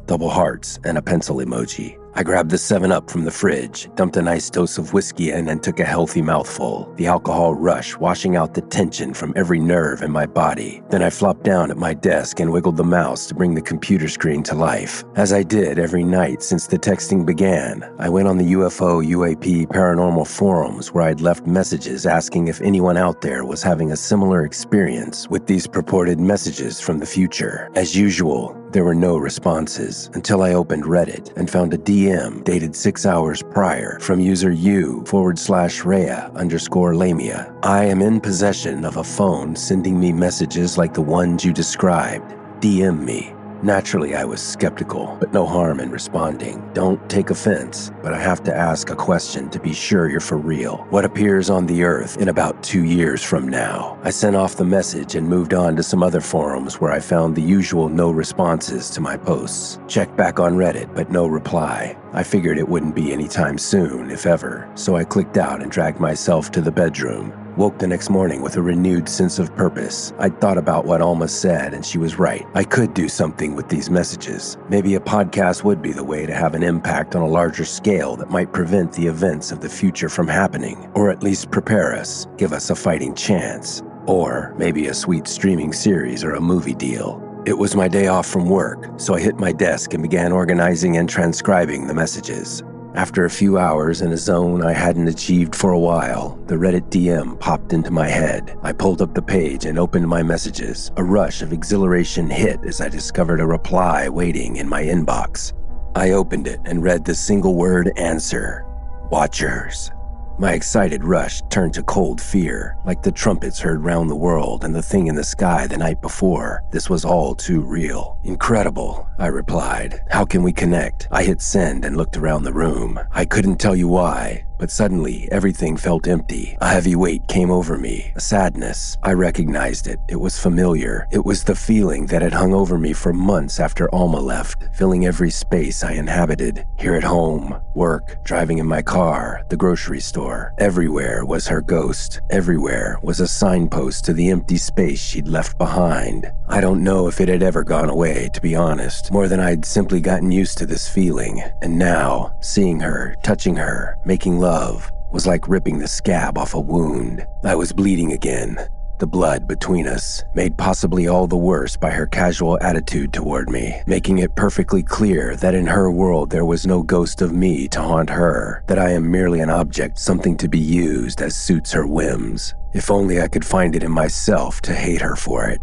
Double hearts and a pencil emoji. I grabbed the 7-Up from the fridge, dumped a nice dose of whiskey in, and took a healthy mouthful, the alcohol rush washing out the tension from every nerve in my body. Then I flopped down at my desk and wiggled the mouse to bring the computer screen to life. As I did every night since the texting began, I went on the UFO, UAP, paranormal forums where I'd left messages asking if anyone out there was having a similar experience with these purported messages from the future. As usual, there were no responses until I opened Reddit and found a DM dated 6 hours prior from user u/Rhea_Lamia. I am in possession of a phone sending me messages like the ones you described. DM me. Naturally, I was skeptical, but no harm in responding. Don't take offense, but I have to ask a question to be sure you're for real. What appears on the Earth in about 2 years from now? I sent off the message and moved on to some other forums where I found the usual no responses to my posts. Checked back on Reddit, but no reply. I figured it wouldn't be anytime soon, if ever, so I clicked out and dragged myself to the bedroom. Woke the next morning with a renewed sense of purpose. I'd thought about what Alma said, and she was right. I could do something with these messages. Maybe a podcast would be the way to have an impact on a larger scale that might prevent the events of the future from happening, or at least prepare us, give us a fighting chance. Or maybe a sweet streaming series or a movie deal. It was my day off from work, so I hit my desk and began organizing and transcribing the messages. After a few hours in a zone I hadn't achieved for a while, the Reddit DM popped into my head. I pulled up the page and opened my messages. A rush of exhilaration hit as I discovered a reply waiting in my inbox. I opened it and read the single-word answer: Watchers. My excited rush turned to cold fear, like the trumpets heard round the world and the thing in the sky the night before. This was all too real. Incredible, I replied. How can we connect? I hit send and looked around the room. I couldn't tell you why, but suddenly everything felt empty. A heavy weight came over me, a sadness. I recognized it. It was familiar. It was the feeling that had hung over me for months after Alma left, filling every space I inhabited. Here at home, work, driving in my car, the grocery store. Everywhere was her ghost. Everywhere was a signpost to the empty space she'd left behind. I don't know if it had ever gone away, to be honest, more than I'd simply gotten used to this feeling. And now, seeing her, touching her, making love, was like ripping the scab off a wound. I was bleeding again. The blood between us, made possibly all the worse by her casual attitude toward me, making it perfectly clear that in her world there was no ghost of me to haunt her, that I am merely an object, something to be used as suits her whims. If only I could find it in myself to hate her for it.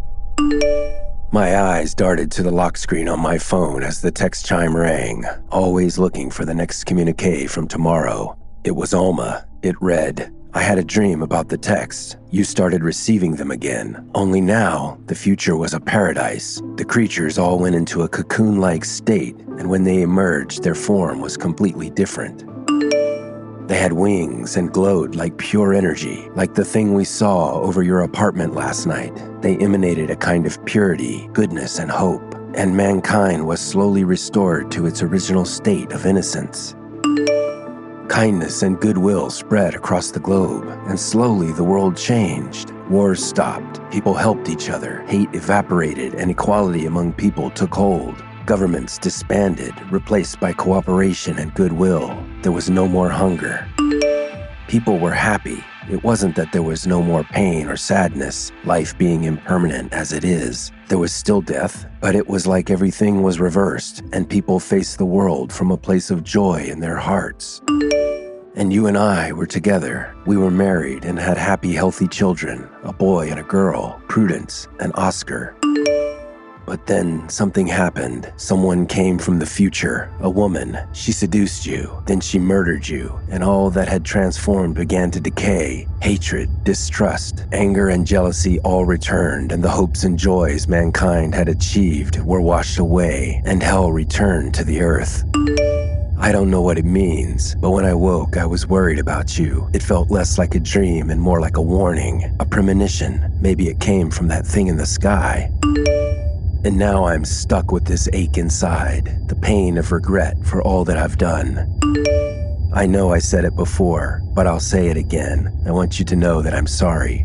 My eyes darted to the lock screen on my phone as the text chime rang, always looking for the next communique from tomorrow. It was Alma. It read, I had a dream about the texts. You started receiving them again. Only now, the future was a paradise. The creatures all went into a cocoon-like state, and when they emerged, their form was completely different. They had wings and glowed like pure energy, like the thing we saw over your apartment last night. They emanated a kind of purity, goodness, and hope, and mankind was slowly restored to its original state of innocence. Kindness and goodwill spread across the globe, and slowly the world changed. Wars stopped, people helped each other, hate evaporated, and equality among people took hold. Governments disbanded, replaced by cooperation and goodwill. There was no more hunger. People were happy. It wasn't that there was no more pain or sadness, life being impermanent as it is. There was still death, but it was like everything was reversed, and people faced the world from a place of joy in their hearts. And you and I were together. We were married and had happy, healthy children, a boy and a girl, Prudence and Oscar. But then something happened. Someone came from the future, a woman. She seduced you, then she murdered you, and all that had transformed began to decay. Hatred, distrust, anger, and jealousy all returned, and the hopes and joys mankind had achieved were washed away, and hell returned to the earth. I don't know what it means, but when I woke, I was worried about you. It felt less like a dream and more like a warning, a premonition. Maybe it came from that thing in the sky. And now I'm stuck with this ache inside, the pain of regret for all that I've done. I know I said it before, but I'll say it again. I want you to know that I'm sorry.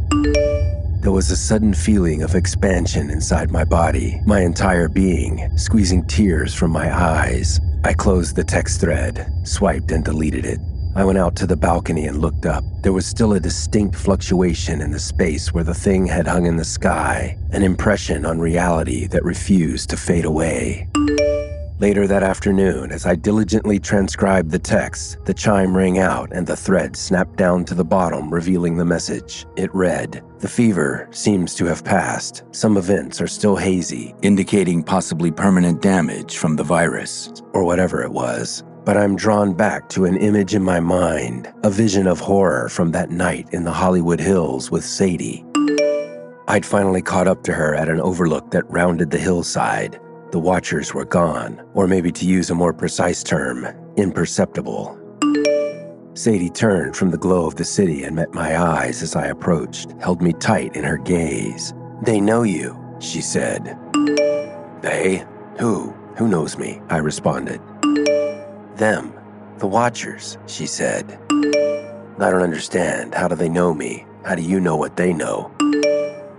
There was a sudden feeling of expansion inside my body, my entire being, squeezing tears from my eyes. I closed the text thread, swiped and deleted it. I went out to the balcony and looked up. There was still a distinct fluctuation in the space where the thing had hung in the sky, an impression on reality that refused to fade away. Later that afternoon, as I diligently transcribed the text, the chime rang out and the thread snapped down to the bottom, revealing the message. It read, "The fever seems to have passed. Some events are still hazy, indicating possibly permanent damage from the virus." or whatever it was. But I'm drawn back to an image in my mind, a vision of horror from that night in the Hollywood Hills with Sadie. I'd finally caught up to her at an overlook that rounded the hillside. The watchers were gone, or maybe to use a more precise term, imperceptible. Sadie turned from the glow of the city and met my eyes as I approached, held me tight in her gaze. "They know you," she said. "They? Who? Who knows me?" I responded. "Them. The Watchers," she said. "I don't understand. How do they know me? How do you know what they know?"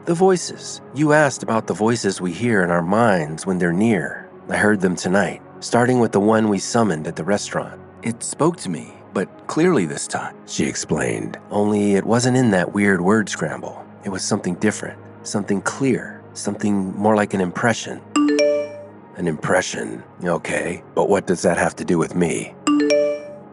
"The voices. You asked about the voices we hear in our minds when they're near. I heard them tonight, starting with the one we summoned at the restaurant." "It spoke to me, but clearly this time," she explained. "Only it wasn't in that weird word scramble. It was something different, something clear, something more like an impression." "An impression? Okay, but what does that have to do with me?"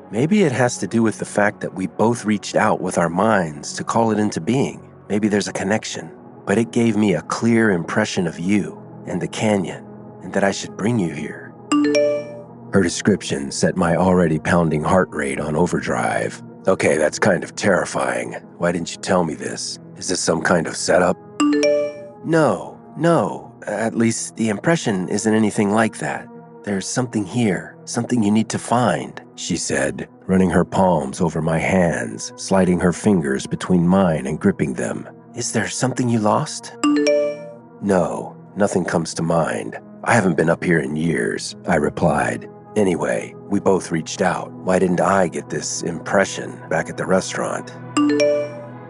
"Maybe it has to do with the fact that we both reached out with our minds to call it into being. Maybe there's a connection. But it gave me a clear impression of you and the canyon, and that I should bring you here." Her description set my already pounding heart rate on overdrive. "Okay, that's kind of terrifying. Why didn't you tell me this? Is this some kind of setup?" No. At least the impression isn't anything like that. There's something here, something you need to find," she said, running her palms over my hands, sliding her fingers between mine and gripping them. "Is there something you lost?" "No, nothing comes to mind. I haven't been up here in years," I replied. "Anyway, we both reached out. Why didn't I get this impression back at the restaurant?"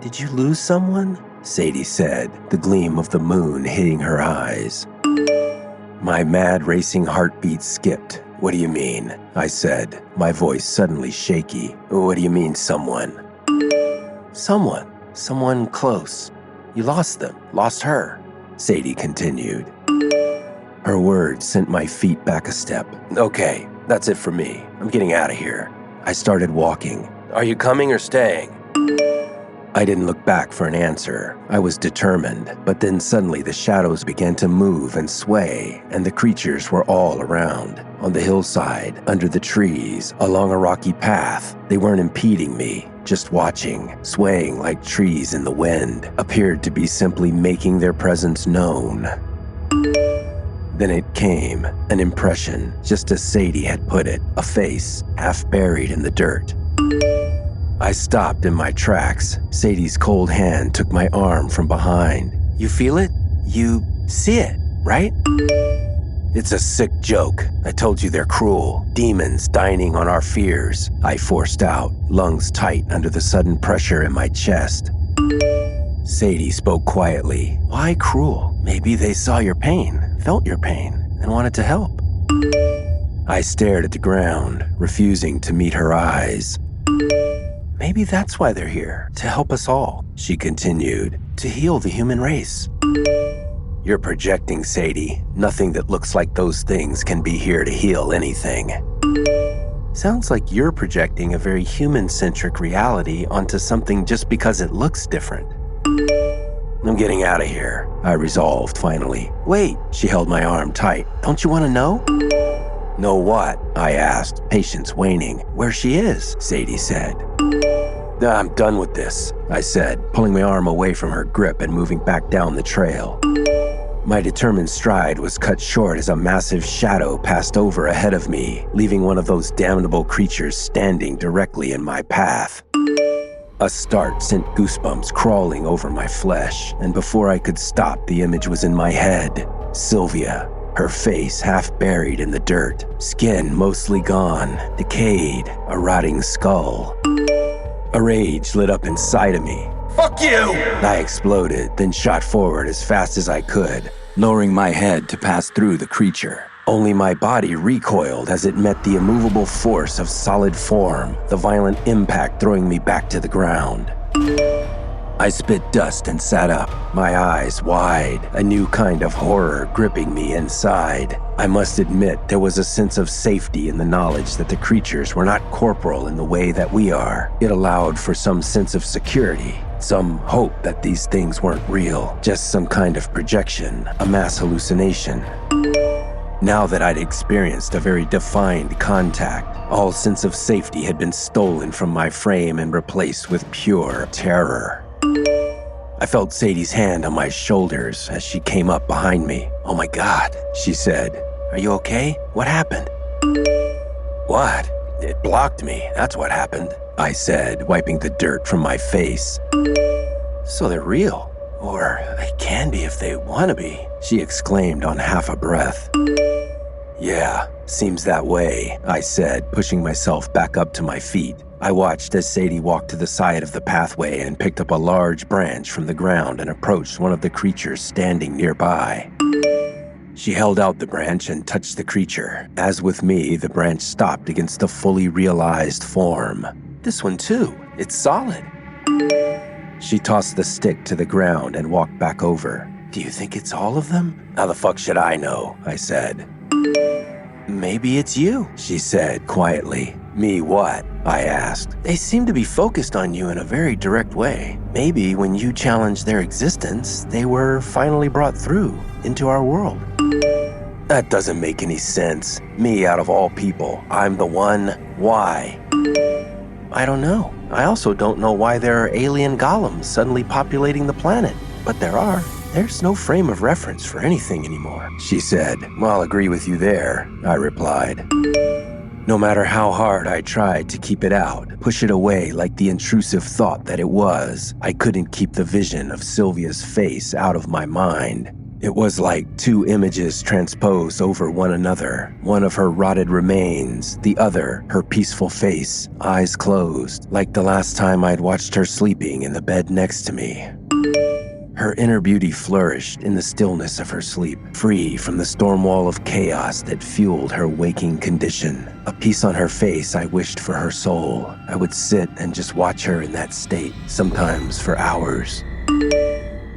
"Did you lose someone?" Sadie said, the gleam of the moon hitting her eyes. My mad racing heartbeat skipped. "What do you mean?" I said, my voice suddenly shaky. "What do you mean, someone?" Someone close. You lost them, lost her," Sadie continued. Her words sent my feet back a step. "Okay, that's it for me. I'm getting out of here." I started walking. "Are you coming or staying?" I didn't look back for an answer. I was determined, but then suddenly the shadows began to move and sway, and the creatures were all around. On the hillside, under the trees, along a rocky path. They weren't impeding me, just watching, swaying like trees in the wind, appeared to be simply making their presence known. Then it came, an impression, just as Sadie had put it, a face, half buried in the dirt. I stopped in my tracks. Sadie's cold hand took my arm from behind. "You feel it? You see it, right?" "It's a sick joke. I told you they're cruel. Demons dining on our fears," I forced out, lungs tight under the sudden pressure in my chest. Sadie spoke quietly. "Why cruel? Maybe they saw your pain, felt your pain, and wanted to help." I stared at the ground, refusing to meet her eyes. "Maybe that's why they're here, to help us all," she continued, "to heal the human race." "You're projecting, Sadie. Nothing that looks like those things can be here to heal anything." "Sounds like you're projecting a very human-centric reality onto something just because it looks different." I'm getting out of here, I resolved finally. Wait, she held my arm tight. Don't you want to know? Know what? I asked, patience waning. Where she is, Sadie said. I'm done with this, I said, pulling my arm away from her grip and moving back down the trail. My determined stride was cut short as a massive shadow passed over ahead of me, leaving one of those damnable creatures standing directly in my path. A start sent goosebumps crawling over my flesh, and before I could stop, the image was in my head. Sylvia, her face half buried in the dirt, skin mostly gone, decayed, a rotting skull. A rage lit up inside of me. Fuck you! I exploded, then shot forward as fast as I could, lowering my head to pass through the creature. Only my body recoiled as it met the immovable force of solid form, the violent impact throwing me back to the ground. I spit dust and sat up, my eyes wide, a new kind of horror gripping me inside. I must admit there was a sense of safety in the knowledge that the creatures were not corporal in the way that we are. It allowed for some sense of security, some hope that these things weren't real, just some kind of projection, a mass hallucination. Now that I'd experienced a very defined contact, all sense of safety had been stolen from my frame and replaced with pure terror. I felt Sadie's hand on my shoulders as she came up behind me. "Oh my God," she said. "Are you okay? What happened?" "What? It blocked me, that's what happened," I said, wiping the dirt from my face. "So they're real. Or they can be if they want to be," she exclaimed on half a breath. "Yeah, seems that way," I said, pushing myself back up to my feet. I watched as Sadie walked to the side of the pathway and picked up a large branch from the ground and approached one of the creatures standing nearby. She held out the branch and touched the creature. As with me, the branch stopped against the fully realized form. "This one too, it's solid." She tossed the stick to the ground and walked back over. "Do you think it's all of them?" "How the fuck should I know?" I said. "Maybe it's you," she said quietly. "Me what?" I asked. "They seem to be focused on you in a very direct way. Maybe when you challenged their existence, they were finally brought through into our world." "That doesn't make any sense. Me out of all people. I'm the one. Why?" "I don't know. I also don't know why there are alien golems suddenly populating the planet. But there are. There's no frame of reference for anything anymore," she said. "Well, I'll agree with you there," I replied. No matter how hard I tried to keep it out, push it away like the intrusive thought that it was, I couldn't keep the vision of Sylvia's face out of my mind. It was like two images transposed over one another, one of her rotted remains, the other her peaceful face, eyes closed, like the last time I'd watched her sleeping in the bed next to me. Her inner beauty flourished in the stillness of her sleep, free from the storm wall of chaos that fueled her waking condition. A piece on her face I wished for her soul. I would sit and just watch her in that state, sometimes for hours.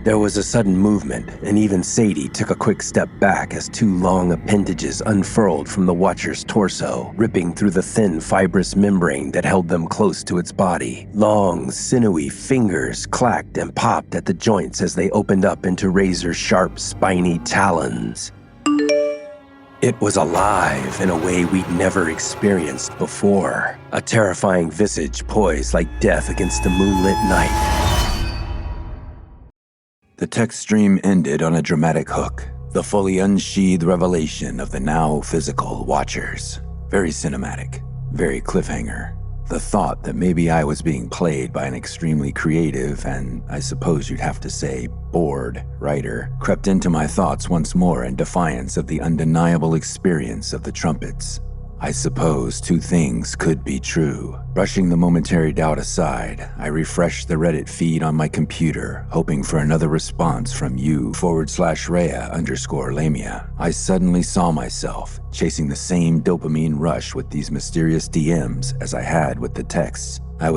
There was a sudden movement, and even Sadie took a quick step back as two long appendages unfurled from the watcher's torso, ripping through the thin, fibrous membrane that held them close to its body. Long, sinewy fingers clacked and popped at the joints as they opened up into razor-sharp, spiny talons. It was alive in a way we'd never experienced before. A terrifying visage poised like death against the moonlit night. The text stream ended on a dramatic hook, the fully unsheathed revelation of the now physical watchers. Very cinematic, very cliffhanger. The thought that maybe I was being played by an extremely creative and, I suppose you'd have to say, bored writer crept into my thoughts once more in defiance of the undeniable experience of the trumpets. I suppose two things could be true. Brushing the momentary doubt aside, I refreshed the Reddit feed on my computer, hoping for another response from u/Rhea_Lamia. I suddenly saw myself chasing the same dopamine rush with these mysterious DMs as I had with the texts. I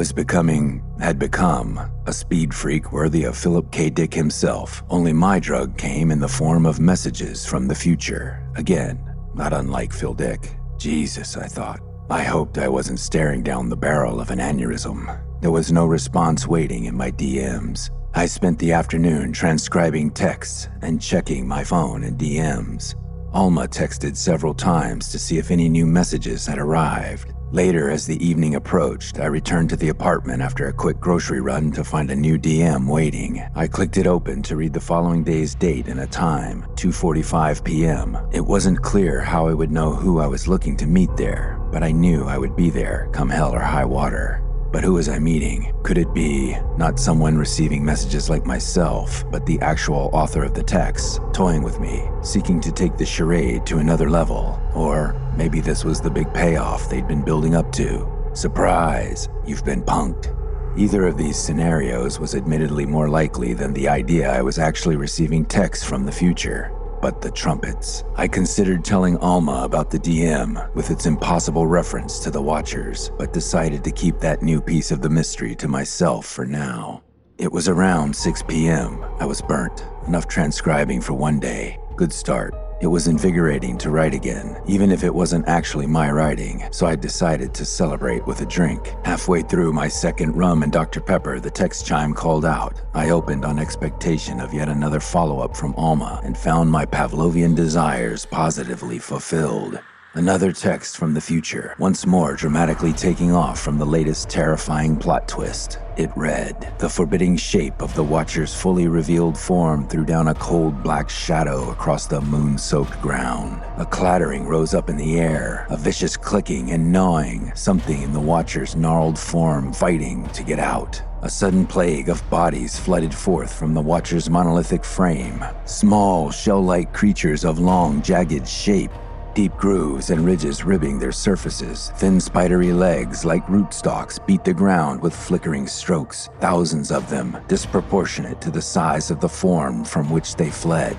had become, a speed freak worthy of Philip K. Dick himself, only my drug came in the form of messages from the future. Again, not unlike Phil Dick. Jesus, I thought. I hoped I wasn't staring down the barrel of an aneurysm. There was no response waiting in my DMs. I spent the afternoon transcribing texts and checking my phone and DMs. Alma texted several times to see if any new messages had arrived. Later, as the evening approached, I returned to the apartment after a quick grocery run to find a new DM waiting. I clicked it open to read the following day's date and a time, 2:45 p.m. It wasn't clear how I would know who I was looking to meet there, but I knew I would be there, come hell or high water. But who was I meeting? Could it be not someone receiving messages like myself, but the actual author of the text, toying with me, seeking to take the charade to another level? Or maybe this was the big payoff they'd been building up to. Surprise, you've been punked. Either of these scenarios was admittedly more likely than the idea I was actually receiving texts from the future. But the trumpets. I considered telling Alma about the DM with its impossible reference to the Watchers, but decided to keep that new piece of the mystery to myself for now. It was around 6 p.m. I was burnt. Enough transcribing for one day. Good start. It was invigorating to write again, even if it wasn't actually my writing, so I decided to celebrate with a drink. Halfway through my second rum and Dr. Pepper, the text chime called out. I opened on expectation of yet another follow-up from Alma and found my Pavlovian desires positively fulfilled. Another text from the future, once more dramatically taking off from the latest terrifying plot twist. It read, "The forbidding shape of the Watcher's fully revealed form threw down a cold black shadow across the moon-soaked ground. A clattering rose up in the air, a vicious clicking and gnawing, something in the Watcher's gnarled form fighting to get out. A sudden plague of bodies flooded forth from the Watcher's monolithic frame, small, shell-like creatures of long, jagged shape. Deep grooves and ridges ribbing their surfaces, thin spidery legs like rootstocks beat the ground with flickering strokes, thousands of them, disproportionate to the size of the form from which they fled.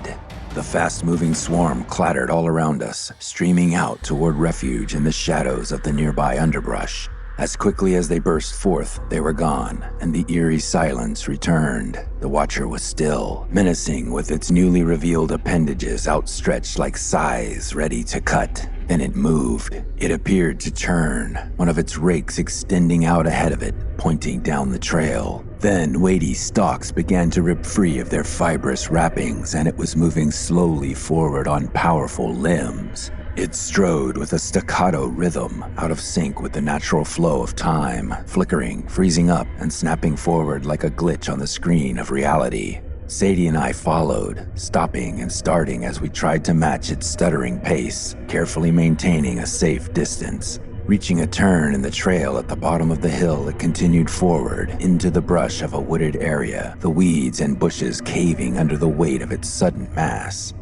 The fast-moving swarm clattered all around us, streaming out toward refuge in the shadows of the nearby underbrush. As quickly as they burst forth, they were gone, and the eerie silence returned. The Watcher was still, menacing with its newly revealed appendages outstretched like scythes ready to cut. Then it moved. It appeared to turn, one of its rakes extending out ahead of it, pointing down the trail. Then weighty stalks began to rip free of their fibrous wrappings, and it was moving slowly forward on powerful limbs. It strode with a staccato rhythm, out of sync with the natural flow of time, flickering, freezing up, and snapping forward like a glitch on the screen of reality. Sadie and I followed, stopping and starting as we tried to match its stuttering pace, carefully maintaining a safe distance. Reaching a turn in the trail at the bottom of the hill, it continued forward into the brush of a wooded area, the weeds and bushes caving under the weight of its sudden mass.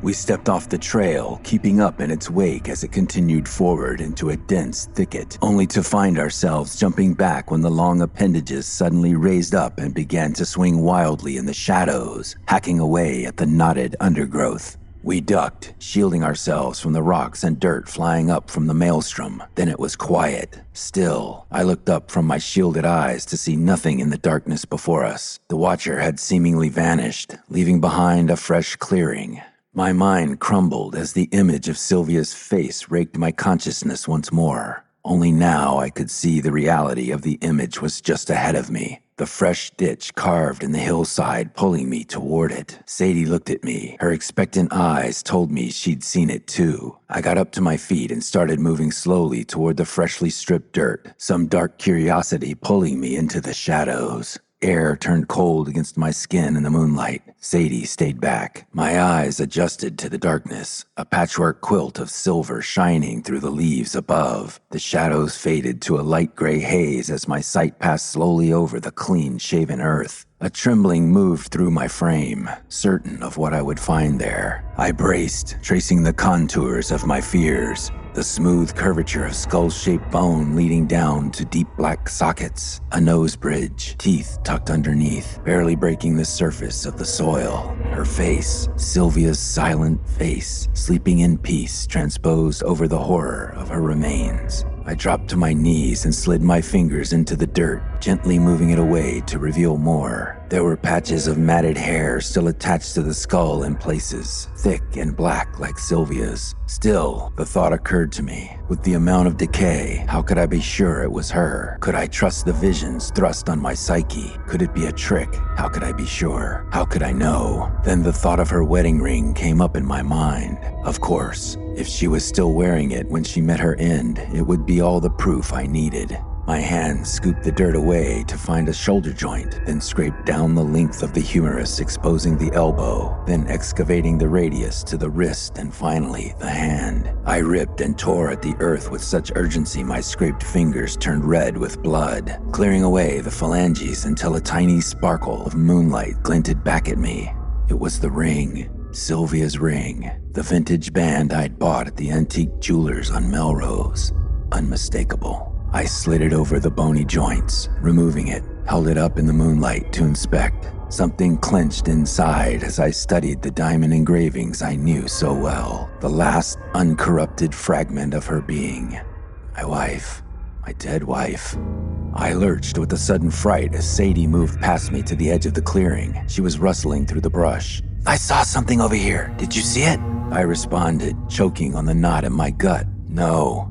We stepped off the trail, keeping up in its wake as it continued forward into a dense thicket, only to find ourselves jumping back when the long appendages suddenly raised up and began to swing wildly in the shadows, hacking away at the knotted undergrowth. We ducked, shielding ourselves from the rocks and dirt flying up from the maelstrom. Then it was quiet, still. I looked up from my shielded eyes to see nothing in the darkness before us. The Watcher had seemingly vanished, leaving behind a fresh clearing. My mind crumbled as the image of Sylvia's face raked my consciousness once more. Only now I could see the reality of the image was just ahead of me. The fresh ditch carved in the hillside pulling me toward it. Sadie looked at me. Her expectant eyes told me she'd seen it too. I got up to my feet and started moving slowly toward the freshly stripped dirt, some dark curiosity pulling me into the shadows. Air turned cold against my skin in the moonlight. Sadie stayed back. My eyes adjusted to the darkness, a patchwork quilt of silver shining through the leaves above. The shadows faded to a light gray haze as my sight passed slowly over the clean-shaven earth. A trembling moved through my frame, certain of what I would find there. I braced, tracing the contours of my fears. The smooth curvature of skull-shaped bone leading down to deep black sockets, a nose bridge, teeth tucked underneath, barely breaking the surface of the soil. Her face, Sylvia's silent face, sleeping in peace, transposed over the horror of her remains. I dropped to my knees and slid my fingers into the dirt, gently moving it away to reveal more. There were patches of matted hair still attached to the skull in places, thick and black like Sylvia's. Still, the thought occurred to me. With the amount of decay, how could I be sure it was her? Could I trust the visions thrust on my psyche? Could it be a trick? How could I be sure? How could I know? Then the thought of her wedding ring came up in my mind. Of course, if she was still wearing it when she met her end, it would be all the proof I needed. My hand scooped the dirt away to find a shoulder joint, then scraped down the length of the humerus, exposing the elbow, then excavating the radius to the wrist and finally the hand. I ripped and tore at the earth with such urgency my scraped fingers turned red with blood, clearing away the phalanges until a tiny sparkle of moonlight glinted back at me. It was the ring. Sylvia's ring. The vintage band I'd bought at the antique jewelers on Melrose. Unmistakable. I slid it over the bony joints, removing it, held it up in the moonlight to inspect. Something clenched inside as I studied the diamond engravings I knew so well, the last uncorrupted fragment of her being. My wife, my dead wife. I lurched with a sudden fright as Sadie moved past me to the edge of the clearing. She was rustling through the brush. "I saw something over here. Did you see it?" I responded, choking on the knot in my gut. "No,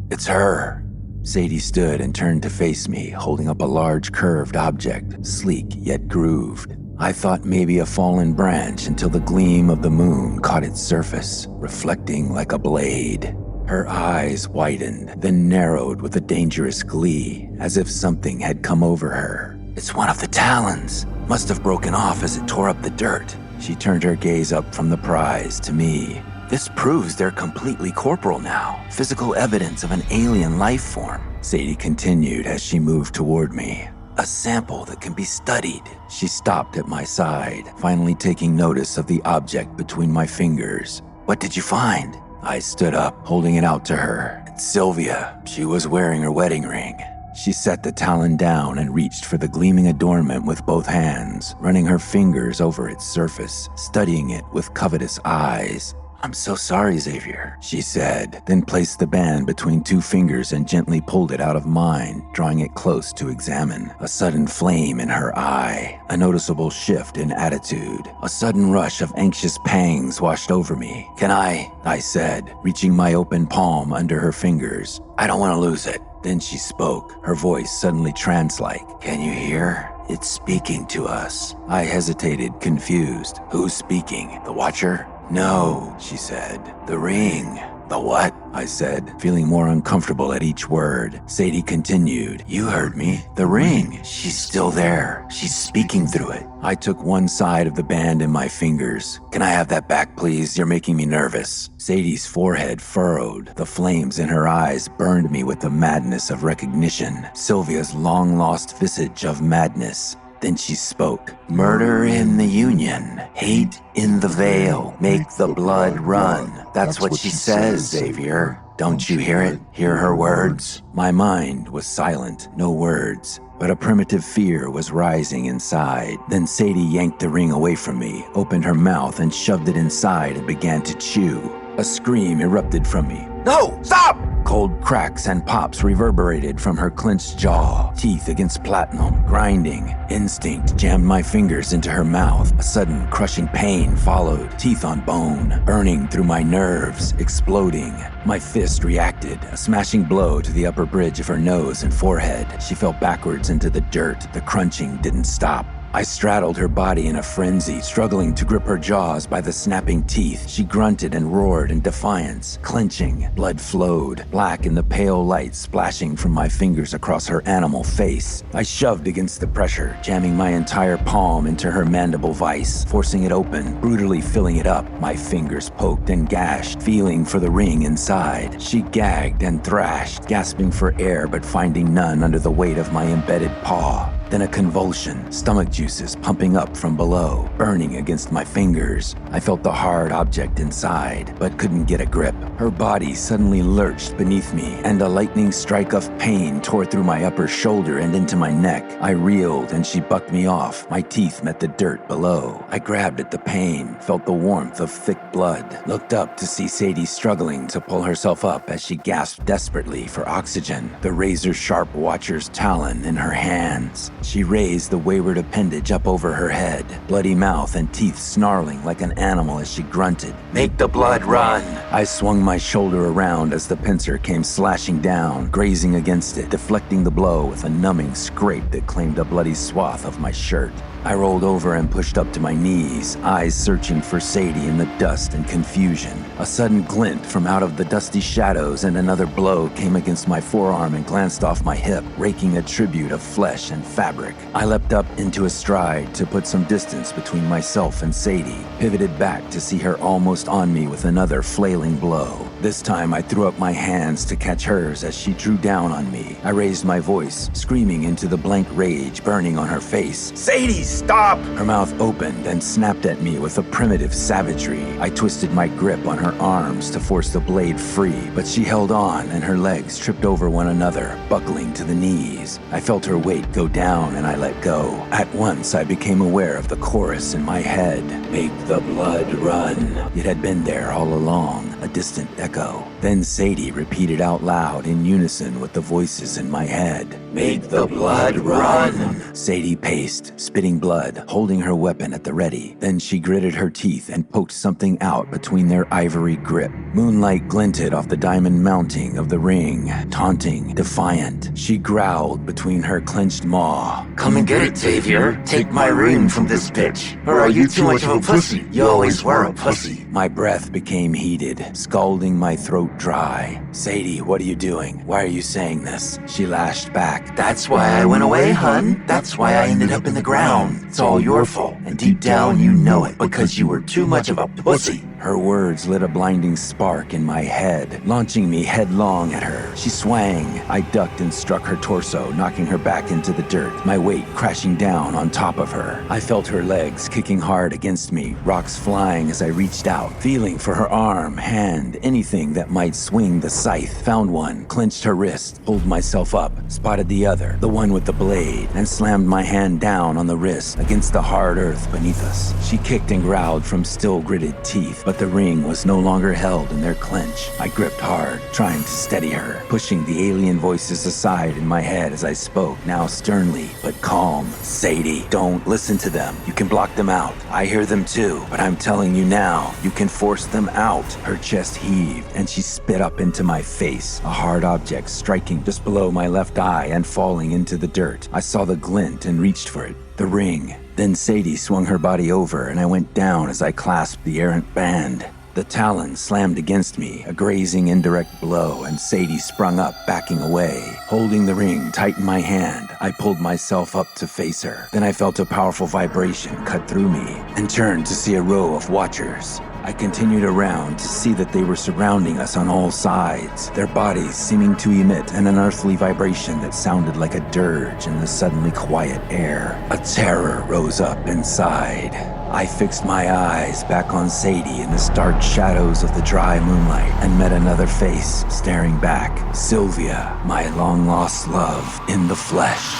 it's her." Sadie stood and turned to face me, holding up a large curved object, sleek yet grooved. I thought maybe a fallen branch until the gleam of the moon caught its surface, reflecting like a blade. Her eyes widened, then narrowed with a dangerous glee, as if something had come over her. "It's one of the talons. Must have broken off as it tore up the dirt." She turned her gaze up from the prize to me. "This proves they're completely corporal now. Physical evidence of an alien life form," Sadie continued as she moved toward me. "A sample that can be studied." She stopped at my side, finally taking notice of the object between my fingers. "What did you find?" I stood up, holding it out to her. "It's Sylvia. She was wearing her wedding ring." She set the talon down and reached for the gleaming adornment with both hands, running her fingers over its surface, studying it with covetous eyes. "I'm so sorry, Xavier," she said, then placed the band between two fingers and gently pulled it out of mine, drawing it close to examine. A sudden flame in her eye, a noticeable shift in attitude, a sudden rush of anxious pangs washed over me. "Can I said, reaching my open palm under her fingers. "I don't want to lose it." Then she spoke, her voice suddenly trance-like. "Can you hear? It's speaking to us." I hesitated, confused. "Who's speaking? The Watcher?" "No," she said. "The ring." "The what?" I said, feeling more uncomfortable at each word. Sadie continued. "You heard me. The ring. She's still there. She's speaking through it." I took one side of the band in my fingers. "Can I have that back, please? You're making me nervous." Sadie's forehead furrowed. The flames in her eyes burned me with the madness of recognition. Sylvia's long-lost visage of madness. Then she spoke. "Murder in the Union, hate in the veil, make the blood run." That's what she says, Xavier. Don't you hear it? Hear her words? My mind was silent, no words. But a primitive fear was rising inside. Then Sadie yanked the ring away from me, opened her mouth and shoved it inside and began to chew. A scream erupted from me. "No! Stop!" Cold cracks and pops reverberated from her clenched jaw, teeth against platinum, grinding. Instinct jammed my fingers into her mouth. A sudden crushing pain followed, teeth on bone, burning through my nerves, exploding. My fist reacted, a smashing blow to the upper bridge of her nose and forehead. She fell backwards into the dirt. The crunching didn't stop. I straddled her body in a frenzy, struggling to grip her jaws by the snapping teeth. She grunted and roared in defiance, clenching. Blood flowed, black in the pale light splashing from my fingers across her animal face. I shoved against the pressure, jamming my entire palm into her mandible vise, forcing it open, brutally filling it up. My fingers poked and gashed, feeling for the ring inside. She gagged and thrashed, gasping for air but finding none under the weight of my embedded paw. Then a convulsion, stomach juices pumping up from below, burning against my fingers. I felt the hard object inside, but couldn't get a grip. Her body suddenly lurched beneath me, and a lightning strike of pain tore through my upper shoulder and into my neck. I reeled, and she bucked me off. My teeth met the dirt below. I grabbed at the pain, felt the warmth of thick blood, looked up to see Sadie struggling to pull herself up as she gasped desperately for oxygen, the razor-sharp Watcher's talon in her hands. She raised the wayward appendage up over her head, bloody mouth and teeth snarling like an animal as she grunted, "Make the blood run!" I swung my shoulder around as the pincer came slashing down, grazing against it, deflecting the blow with a numbing scrape that claimed a bloody swath of my shirt. I rolled over and pushed up to my knees, eyes searching for Sadie in the dust and confusion. A sudden glint from out of the dusty shadows and another blow came against my forearm and glanced off my hip, raking a tribute of flesh and fabric. I leapt up into a stride to put some distance between myself and Sadie, pivoted back to see her almost on me with another flailing blow. This time I threw up my hands to catch hers as she drew down on me. I raised my voice, screaming into the blank rage burning on her face. "Sadie, stop!" Her mouth opened and snapped at me with a primitive savagery. I twisted my grip on her arms to force the blade free, but she held on and her legs tripped over one another, buckling to the knees. I felt her weight go down and I let go. At once I became aware of the chorus in my head. "Make the blood run." It had been there all along, a distant echo. Then Sadie repeated out loud in unison with the voices in my head. "Make the blood run." Sadie paced, spitting blood, holding her weapon at the ready. Then she gritted her teeth and poked something out between their ivory grip. Moonlight glinted off the diamond mounting of the ring, taunting, defiant. She growled between her clenched maw. "Come and get it, Xavier. Take my ring from this bitch. Or are you too much of a pussy? You always were a pussy." My breath became heated, scalding my throat dry. "Sadie, what are you doing? Why are you saying this?" She lashed back. "That's why I went away, hun. That's why I ended up in the ground. It's all your fault, and deep down you know it, because you were too much of a pussy." Her words lit a blinding spark in my head, launching me headlong at her. She swang. I ducked and struck her torso, knocking her back into the dirt, my weight crashing down on top of her. I felt her legs kicking hard against me, rocks flying as I reached out, feeling for her arm, hand, anything that might swing the scythe. Found one, clenched her wrist, pulled myself up, spotted the other, the one with the blade, and slammed my hand down on the wrist against the hard earth beneath us. She kicked and growled from still gritted teeth, but the ring was no longer held in their clench. I gripped hard, trying to steady her, pushing the alien voices aside in my head as I spoke, now sternly but calm. "Sadie, don't listen to them. You can block them out. I hear them too, but I'm telling you now, you can force them out." Her chest heaved, and she spit up into my face, a hard object striking just below my left eye and falling into the dirt. I saw the glint and reached for it. The ring. Then Sadie swung her body over and I went down as I clasped the errant band. The talon slammed against me, a grazing indirect blow, and Sadie sprung up, backing away. Holding the ring tight in my hand, I pulled myself up to face her. Then I felt a powerful vibration cut through me and turned to see a row of watchers. I continued around to see that they were surrounding us on all sides, their bodies seeming to emit an unearthly vibration that sounded like a dirge in the suddenly quiet air. A terror rose up inside. I fixed my eyes back on Sadie in the stark shadows of the dry moonlight and met another face staring back. Sylvia, my long-lost love in the flesh.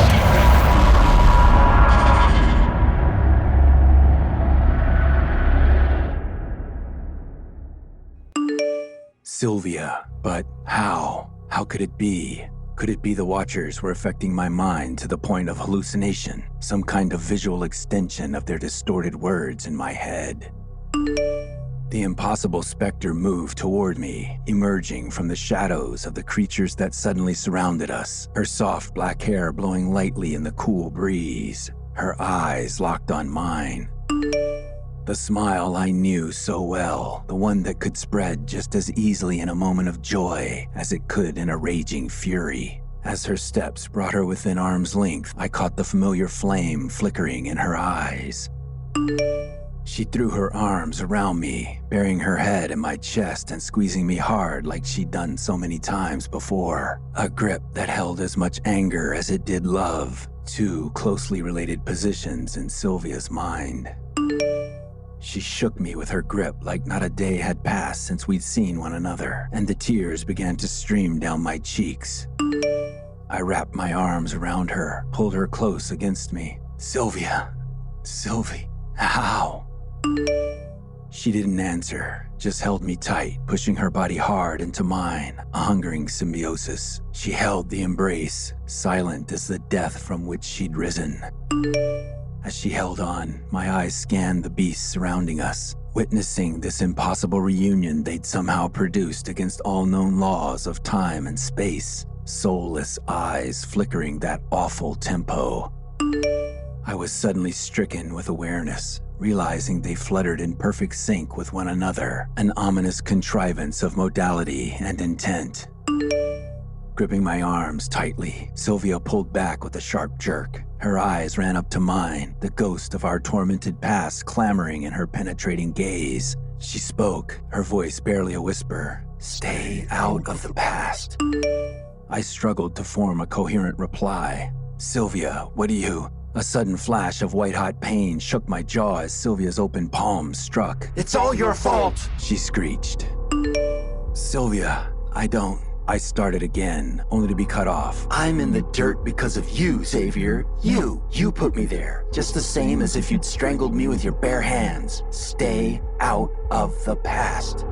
Sylvia, but how? How could it be? Could it be the Watchers were affecting my mind to the point of hallucination, some kind of visual extension of their distorted words in my head? The impossible specter moved toward me, emerging from the shadows of the creatures that suddenly surrounded us, her soft black hair blowing lightly in the cool breeze, her eyes locked on mine. The smile I knew so well, the one that could spread just as easily in a moment of joy as it could in a raging fury. As her steps brought her within arm's length, I caught the familiar flame flickering in her eyes. She threw her arms around me, burying her head in my chest and squeezing me hard like she'd done so many times before. A grip that held as much anger as it did love, two closely related positions in Sylvia's mind. She shook me with her grip like not a day had passed since we'd seen one another, and the tears began to stream down my cheeks. I wrapped my arms around her, pulled her close against me. Sylvia, Sylvie, how? She didn't answer, just held me tight, pushing her body hard into mine, a hungering symbiosis. She held the embrace, silent as the death from which she'd risen. As she held on, my eyes scanned the beasts surrounding us, witnessing this impossible reunion they'd somehow produced against all known laws of time and space, soulless eyes flickering that awful tempo. I was suddenly stricken with awareness, realizing they fluttered in perfect sync with one another, an ominous contrivance of modality and intent. Gripping my arms tightly, Sylvia pulled back with a sharp jerk. Her eyes ran up to mine, the ghost of our tormented past clamoring in her penetrating gaze. She spoke, her voice barely a whisper. "Stay out of the past." I struggled to form a coherent reply. "Sylvia, what do you..." A sudden flash of white-hot pain shook my jaw as Sylvia's open palm struck. "It's all your fault!" she screeched. "Sylvia, I don't..." I started again, only to be cut off. "I'm in the dirt because of you, Xavier. You put me there. Just the same as if you'd strangled me with your bare hands. Stay out of the past."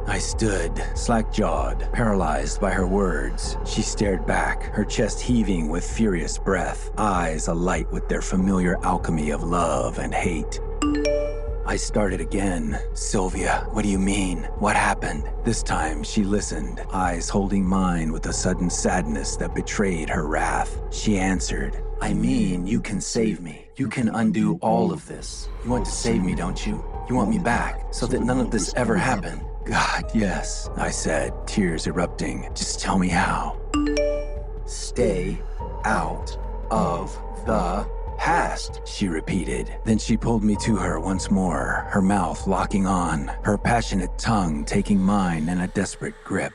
I stood, slack-jawed, paralyzed by her words. She stared back, her chest heaving with furious breath, eyes alight with their familiar alchemy of love and hate. I started again. "Sylvia, what do you mean? What happened?" This time she listened, eyes holding mine with a sudden sadness that betrayed her wrath. She answered, "I mean, you can save me. You can undo all of this. You want to save me, don't you? You want me back, so that none of this ever happened." "God, yes," I said, tears erupting. "Just tell me how." "Stay out of the past," she repeated. Then she pulled me to her once more, her mouth locking on, her passionate tongue taking mine in a desperate grip.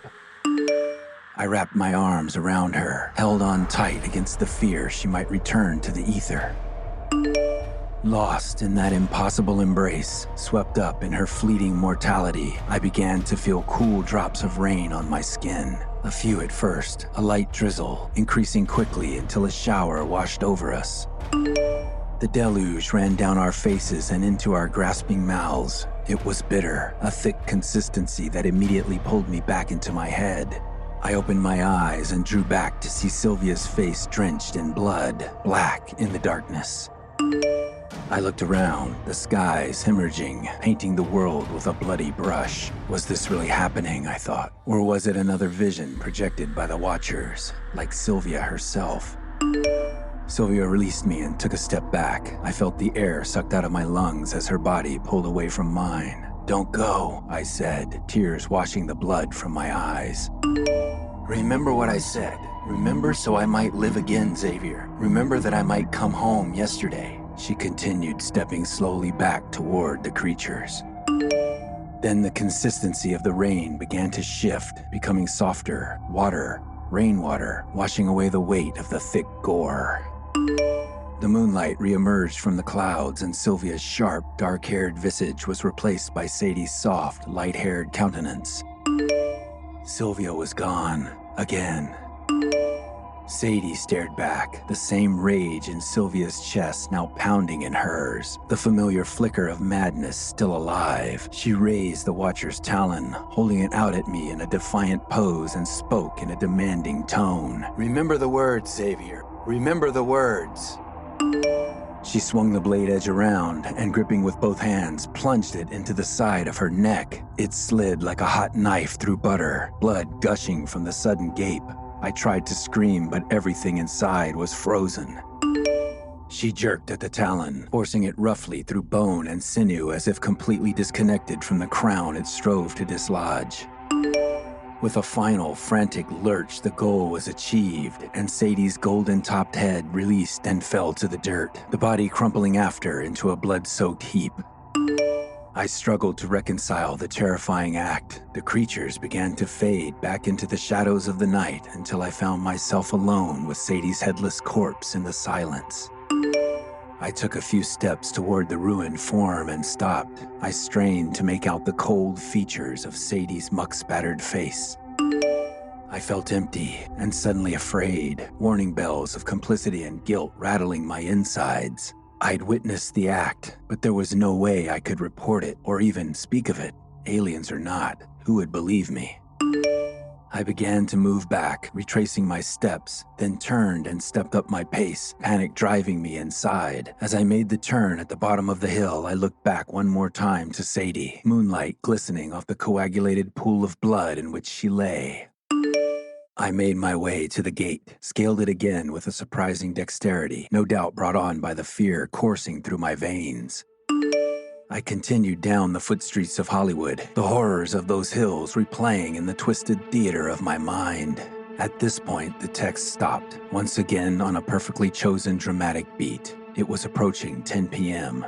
I wrapped my arms around her, held on tight against the fear she might return to the ether. Lost in that impossible embrace, swept up in her fleeting mortality, I began to feel cool drops of rain on my skin. A few at first, a light drizzle, increasing quickly until a shower washed over us. The deluge ran down our faces and into our grasping mouths. It was bitter, a thick consistency that immediately pulled me back into my head. I opened my eyes and drew back to see Sylvia's face drenched in blood, black in the darkness. I looked around, the skies hemorrhaging, painting the world with a bloody brush. Was this really happening, I thought? Or was it another vision projected by the Watchers, like Sylvia herself? Sylvia released me and took a step back. I felt the air sucked out of my lungs as her body pulled away from mine. "Don't go," I said, tears washing the blood from my eyes. "Remember what I said. Remember so I might live again, Xavier. Remember that I might come home yesterday." She continued, stepping slowly back toward the creatures. Then the consistency of the rain began to shift, becoming softer, rainwater, washing away the weight of the thick gore. The moonlight reemerged from the clouds, and Sylvia's sharp, dark-haired visage was replaced by Sadie's soft, light-haired countenance. Sylvia was gone, again. Sadie stared back, the same rage in Sylvia's chest now pounding in hers, the familiar flicker of madness still alive. She raised the Watcher's talon, holding it out at me in a defiant pose, and spoke in a demanding tone. "Remember the words, Xavier. Remember the words." She swung the blade edge around and, gripping with both hands, plunged it into the side of her neck. It slid like a hot knife through butter, blood gushing from the sudden gape. I tried to scream, but everything inside was frozen. She jerked at the talon, forcing it roughly through bone and sinew as if completely disconnected from the crown it strove to dislodge. With a final, frantic lurch, the goal was achieved, and Sadie's golden-topped head released and fell to the dirt, the body crumpling after into a blood-soaked heap. I struggled to reconcile the terrifying act. The creatures began to fade back into the shadows of the night until I found myself alone with Sadie's headless corpse in the silence. I took a few steps toward the ruined form and stopped. I strained to make out the cold features of Sadie's muck-spattered face. I felt empty and suddenly afraid, warning bells of complicity and guilt rattling my insides. I'd witnessed the act, but there was no way I could report it or even speak of it. Aliens or not, who would believe me? I began to move back, retracing my steps, then turned and stepped up my pace, panic driving me inside. As I made the turn at the bottom of the hill, I looked back one more time to Sadie, moonlight glistening off the coagulated pool of blood in which she lay. I made my way to the gate, scaled it again with a surprising dexterity, no doubt brought on by the fear coursing through my veins. I continued down the foot streets of Hollywood, the horrors of those hills replaying in the twisted theater of my mind. At this point, the text stopped, once again on a perfectly chosen dramatic beat. It was approaching 10 p.m.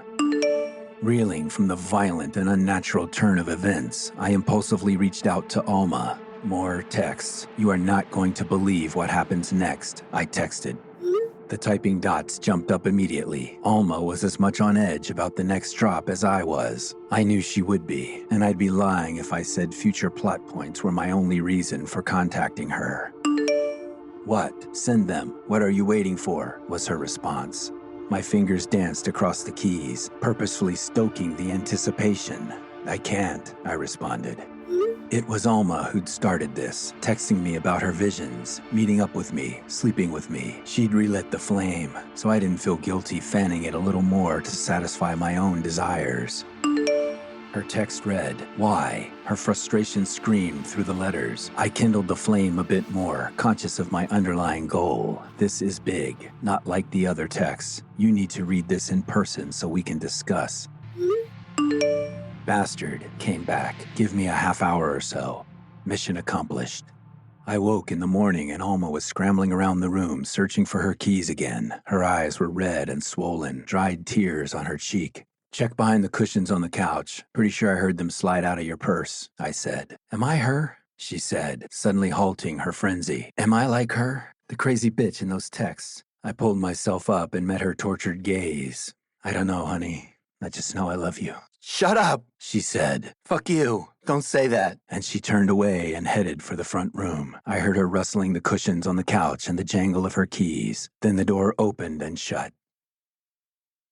Reeling from the violent and unnatural turn of events, I impulsively reached out to Alma. More texts. "You are not going to believe what happens next," I texted. The typing dots jumped up immediately. Alma was as much on edge about the next drop as I was. I knew she would be, and I'd be lying if I said future plot points were my only reason for contacting her. "What? Send them. What are you waiting for?" was her response. My fingers danced across the keys, purposefully stoking the anticipation. "I can't," I responded. It was Alma who'd started this, texting me about her visions, meeting up with me, sleeping with me. She'd relit the flame, so I didn't feel guilty fanning it a little more to satisfy my own desires. Her text read, "Why?" Her frustration screamed through the letters. I kindled the flame a bit more, conscious of my underlying goal. "This is big, not like the other texts. You need to read this in person so we can discuss." "Bastard," came back. "Give me a half hour or so. Mission accomplished." I woke in the morning and Alma was scrambling around the room, searching for her keys again. Her eyes were red and swollen, dried tears on her cheek. "Check behind the cushions on the couch. Pretty sure I heard them slide out of your purse," I said. "Am I her?" she said, suddenly halting her frenzy. "Am I like her? The crazy bitch in those texts?" I pulled myself up and met her tortured gaze. "I don't know, honey. I just know I love you." "Shut up," she said. "Fuck you. Don't say that." And she turned away and headed for the front room. I heard her rustling the cushions on the couch and the jangle of her keys. Then the door opened and shut.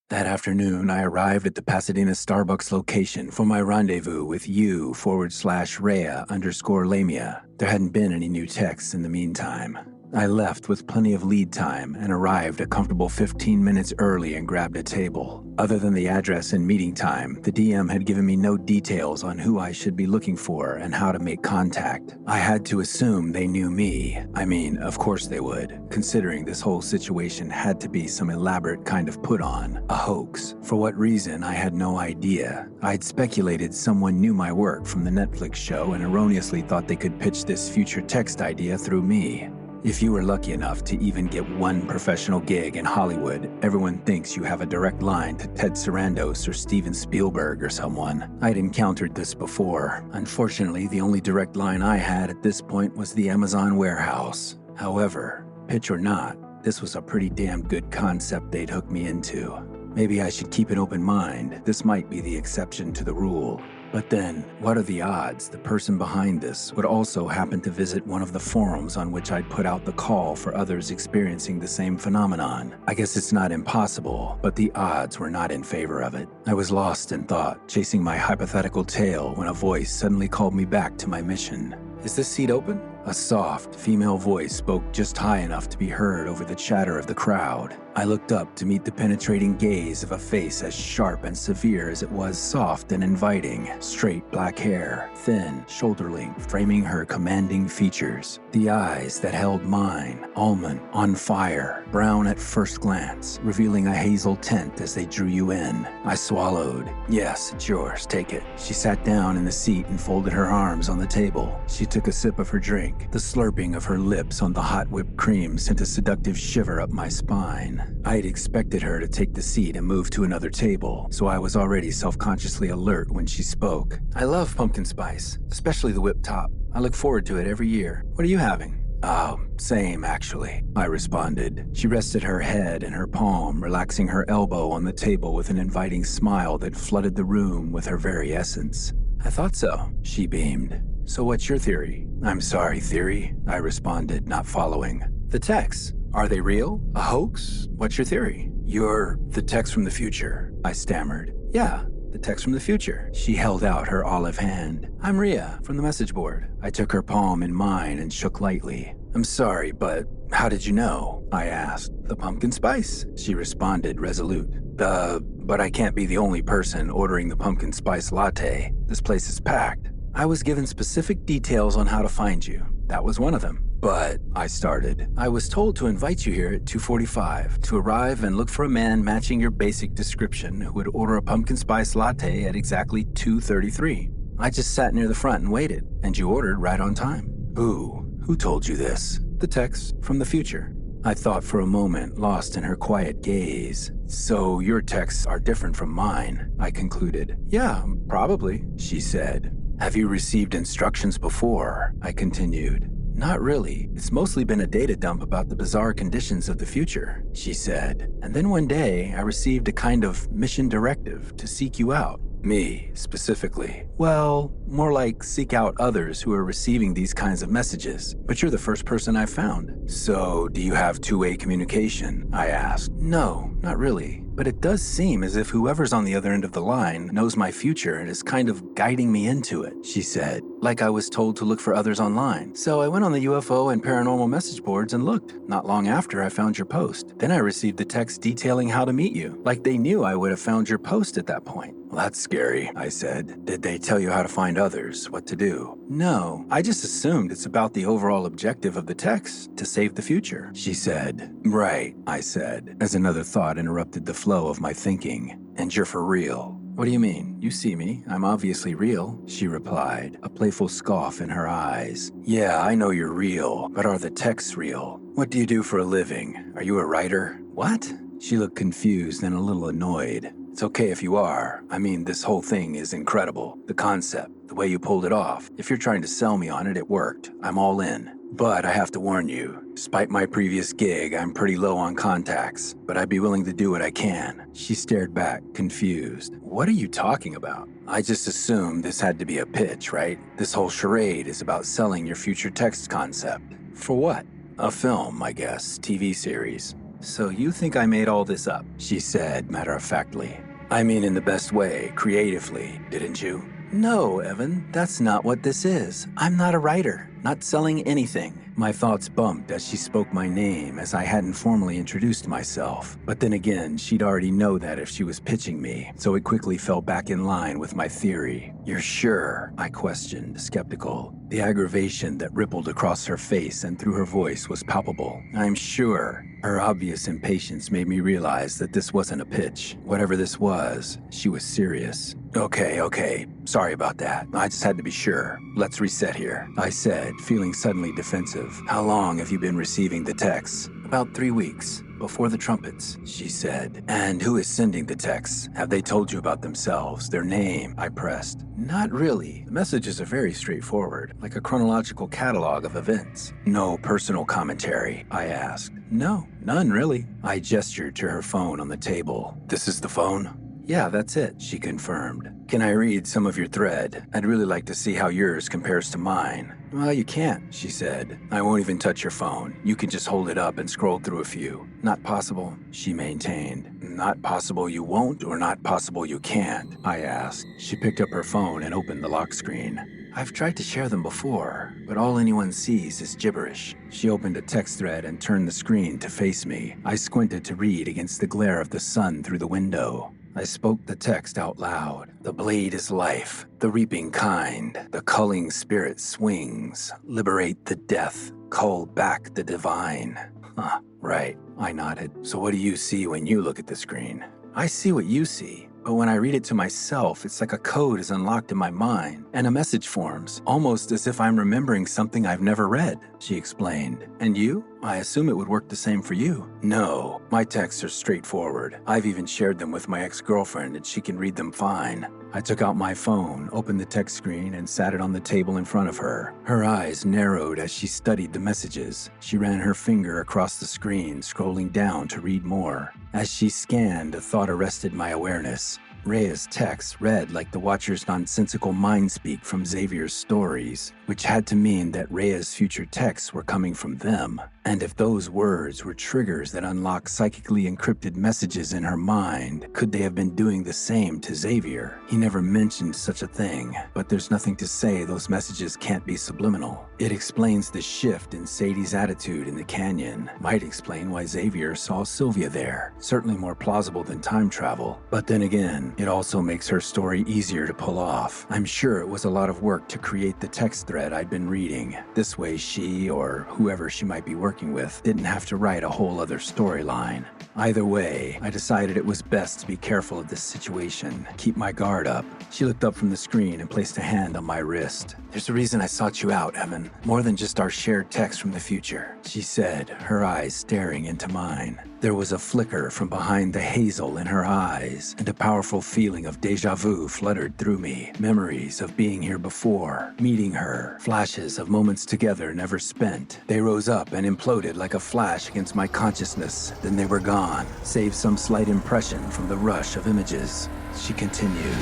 That afternoon, I arrived at the Pasadena Starbucks location for my rendezvous with U/Rhea_Lamia. There hadn't been any new texts in the meantime. I left with plenty of lead time and arrived a comfortable 15 minutes early and grabbed a table. Other than the address and meeting time, the DM had given me no details on who I should be looking for and how to make contact. I had to assume they knew me. I mean, of course they would, considering this whole situation had to be some elaborate kind of put-on, a hoax. For what reason, I had no idea. I'd speculated someone knew my work from the Netflix show and erroneously thought they could pitch this future text idea through me. If you were lucky enough to even get one professional gig in Hollywood, everyone thinks you have a direct line to Ted Sarandos or Steven Spielberg or someone. I'd encountered this before. Unfortunately, the only direct line I had at this point was the Amazon warehouse. However, pitch or not, this was a pretty damn good concept they'd hooked me into. Maybe I should keep an open mind. This might be the exception to the rule. But then, what are the odds the person behind this would also happen to visit one of the forums on which I'd put out the call for others experiencing the same phenomenon? I guess it's not impossible, but the odds were not in favor of it. I was lost in thought, chasing my hypothetical tail when a voice suddenly called me back to my mission. "Is this seat open?" A soft, female voice spoke just high enough to be heard over the chatter of the crowd. I looked up to meet the penetrating gaze of a face as sharp and severe as it was soft and inviting. Straight black hair, thin, shoulder-length, framing her commanding features. The eyes that held mine, almond, on fire, brown at first glance, revealing a hazel tint as they drew you in. I swallowed. "Yes, it's yours, take it." She sat down in the seat and folded her arms on the table. She took a sip of her drink. The slurping of her lips on the hot whipped cream sent a seductive shiver up my spine. I had expected her to take the seat and move to another table, so I was already self-consciously alert when she spoke. "I love pumpkin spice, especially the whipped top. I look forward to it every year. What are you having?" "Oh, same actually," I responded. She rested her head in her palm, relaxing her elbow on the table with an inviting smile that flooded the room with her very essence. "I thought so," she beamed. "So what's your theory?" "I'm sorry, theory," I responded, not following. "The texts, are they real? A hoax? What's your theory?" You're the text from the future, I stammered. Yeah, the text from the future. She held out her olive hand. I'm Rhea, from the message board. I took her palm in mine and shook lightly. I'm sorry, but how did you know? I asked. The pumpkin spice, she responded, resolute. But I can't be the only person ordering the pumpkin spice latte. This place is packed. I was given specific details on how to find you. That was one of them. But, I started. I was told to invite you here at 2:45 to arrive and look for a man matching your basic description who would order a pumpkin spice latte at exactly 2:33. I just sat near the front and waited, and you ordered right on time. Who told you this? The text from the future. I thought for a moment, lost in her quiet gaze. So your texts are different from mine, I concluded. Yeah, probably, she said. Have you received instructions before? I continued. Not really. It's mostly been a data dump about the bizarre conditions of the future, she said. And then one day, I received a kind of mission directive to seek you out. Me, specifically. Well, more like seek out others who are receiving these kinds of messages. But you're the first person I've found. So, do you have two-way communication? I asked. No, not really. But it does seem as if whoever's on the other end of the line knows my future and is kind of guiding me into it, she said. Like I was told to look for others online. So I went on the UFO and paranormal message boards and looked. Not long after I found your post. Then I received the text detailing how to meet you. Like they knew I would have found your post at that point. Well, that's scary, I said. Did they tell you how to find others, what to do? No, I just assumed it's about the overall objective of the text, to save the future, she said. Right, I said, as another thought interrupted the flow of my thinking. And you're for real. What do you mean? You see me. I'm obviously real, she replied, a playful scoff in her eyes. Yeah, I know you're real, but are the texts real? What do you do for a living? Are you a writer? What? She looked confused and a little annoyed. It's okay if you are. I mean, this whole thing is incredible. The concept, the way you pulled it off. If you're trying to sell me on it, it worked. I'm all in. But I have to warn you, despite my previous gig, I'm pretty low on contacts, but I'd be willing to do what I can. She stared back, confused. What are you talking about? I just assumed this had to be a pitch, right? This whole charade is about selling your future text concept. For what? A film, I guess, TV series. So you think I made all this up? She said, matter-of-factly. I mean in the best way, creatively, didn't you? No, Evan, that's not what this is. I'm not a writer, not selling anything. My thoughts bumped as she spoke my name as I hadn't formally introduced myself. But then again, she'd already know that if she was pitching me, so it quickly fell back in line with my theory. You're sure? I questioned, skeptical. The aggravation that rippled across her face and through her voice was palpable. I'm sure. Her obvious impatience made me realize that this wasn't a pitch. Whatever this was, she was serious. Okay. Sorry about that. I just had to be sure. Let's reset here, I said, feeling suddenly defensive. How long have you been receiving the texts? About 3 weeks. Before the trumpets, she said. And who is sending the texts? Have they told you about themselves, their name? I pressed. Not really. The messages are very straightforward, like a chronological catalog of events. No personal commentary, I asked. No, none really. I gestured to her phone on the table. This is the phone? Yeah, that's it, she confirmed. Can I read some of your thread? I'd really like to see how yours compares to mine. Well, you can't, she said. I won't even touch your phone. You can just hold it up and scroll through a few. Not possible, she maintained. Not possible you won't or not possible you can't, I asked. She picked up her phone and opened the lock screen. I've tried to share them before, but all anyone sees is gibberish. She opened a text thread and turned the screen to face me. I squinted to read against the glare of the sun through the window. I spoke the text out loud. The blade is life, the reaping kind. The culling spirit swings. Liberate the death, cull back the divine. Huh, right, I nodded. So what do you see when you look at the screen? I see what you see. But when I read it to myself, it's like a code is unlocked in my mind, and a message forms, almost as if I'm remembering something I've never read, she explained. And you? I assume it would work the same for you. No, my texts are straightforward. I've even shared them with my ex-girlfriend, and she can read them fine. I took out my phone, opened the text screen, and sat it on the table in front of her. Her eyes narrowed as she studied the messages. She ran her finger across the screen, scrolling down to read more. As she scanned, a thought arrested my awareness. Rhea's text read like the Watcher's nonsensical mind-speak from Xavier's stories, which had to mean that Rhea's future texts were coming from them. And if those words were triggers that unlock psychically encrypted messages in her mind, could they have been doing the same to Xavier? He never mentioned such a thing, but there's nothing to say those messages can't be subliminal. It explains the shift in Sadie's attitude in the canyon. Might explain why Xavier saw Sylvia there. Certainly more plausible than time travel. But then again, it also makes her story easier to pull off. I'm sure it was a lot of work to create the text thread I'd been reading. This way she, or whoever she might be working with, didn't have to write a whole other storyline. Either way, I decided it was best to be careful of this situation, keep my guard up. She looked up from the screen and placed a hand on my wrist. "There's a reason I sought you out, Evan. More than just our shared text from the future," she said, her eyes staring into mine. There was a flicker from behind the hazel in her eyes, and a powerful feeling of déjà vu fluttered through me. Memories of being here before, meeting her, flashes of moments together never spent. They rose up and imploded like a flash against my consciousness. Then they were gone, save some slight impression from the rush of images. She continued,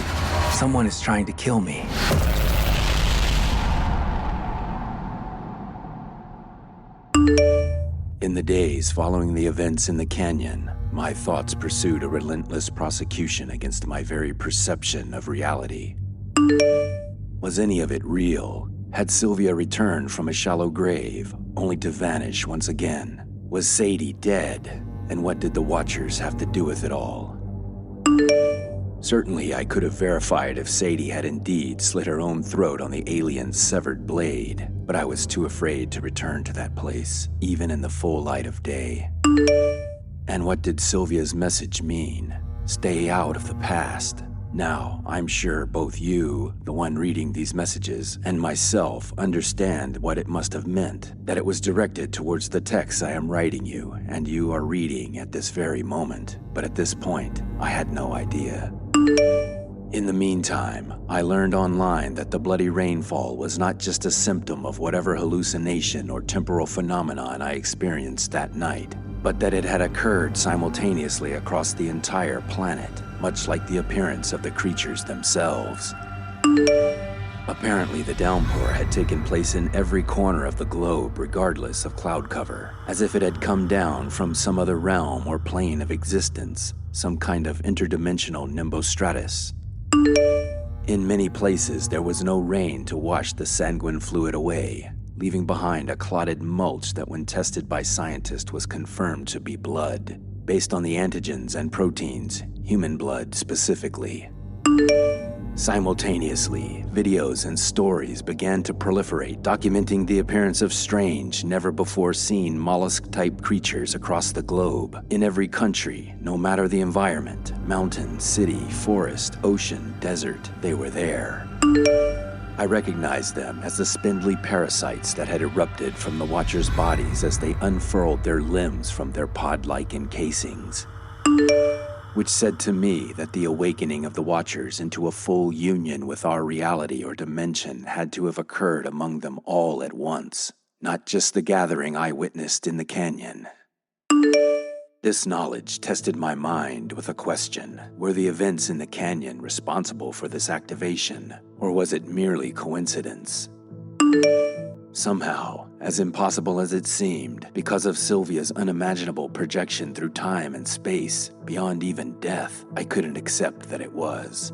"Someone is trying to kill me." In the days following the events in the canyon, my thoughts pursued a relentless prosecution against my very perception of reality. Was any of it real? Had Sylvia returned from a shallow grave, only to vanish once again? Was Sadie dead? And what did the Watchers have to do with it all? Certainly, I could have verified if Sadie had indeed slit her own throat on the alien's severed blade, but I was too afraid to return to that place, even in the full light of day. And what did Sylvia's message mean? Stay out of the past. Now, I'm sure both you, the one reading these messages, and myself understand what it must have meant, that it was directed towards the text I am writing you, and you are reading at this very moment. But at this point, I had no idea. In the meantime, I learned online that the bloody rainfall was not just a symptom of whatever hallucination or temporal phenomenon I experienced that night, but that it had occurred simultaneously across the entire planet, much like the appearance of the creatures themselves. Apparently, the downpour had taken place in every corner of the globe regardless of cloud cover, as if it had come down from some other realm or plane of existence, some kind of interdimensional nimbostratus. In many places, there was no rain to wash the sanguine fluid away, leaving behind a clotted mulch that when tested by scientists was confirmed to be blood, based on the antigens and proteins, human blood specifically. Simultaneously, videos and stories began to proliferate, documenting the appearance of strange, never-before-seen mollusk-type creatures across the globe. In every country, no matter the environment, mountain, city, forest, ocean, desert, they were there. I recognized them as the spindly parasites that had erupted from the Watchers' bodies as they unfurled their limbs from their pod-like encasings, which said to me that the awakening of the Watchers into a full union with our reality or dimension had to have occurred among them all at once, not just the gathering I witnessed in the canyon. This knowledge tested my mind with a question. Were the events in the canyon responsible for this activation, or was it merely coincidence? Somehow, as impossible as it seemed, because of Sylvia's unimaginable projection through time and space, beyond even death, I couldn't accept that it was.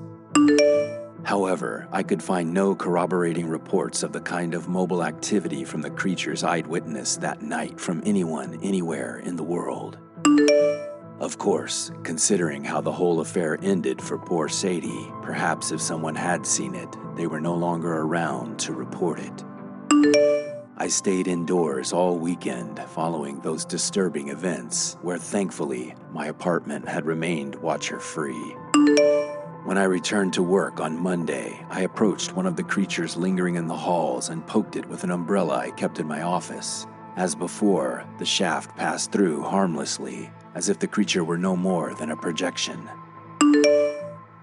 However, I could find no corroborating reports of the kind of mobile activity from the creatures I'd witnessed that night from anyone, anywhere in the world. Of course, considering how the whole affair ended for poor Sadie, perhaps if someone had seen it, they were no longer around to report it. I stayed indoors all weekend following those disturbing events, where thankfully, my apartment had remained Watcher-free. When I returned to work on Monday, I approached one of the creatures lingering in the halls and poked it with an umbrella I kept in my office. As before, the shaft passed through harmlessly, as if the creature were no more than a projection.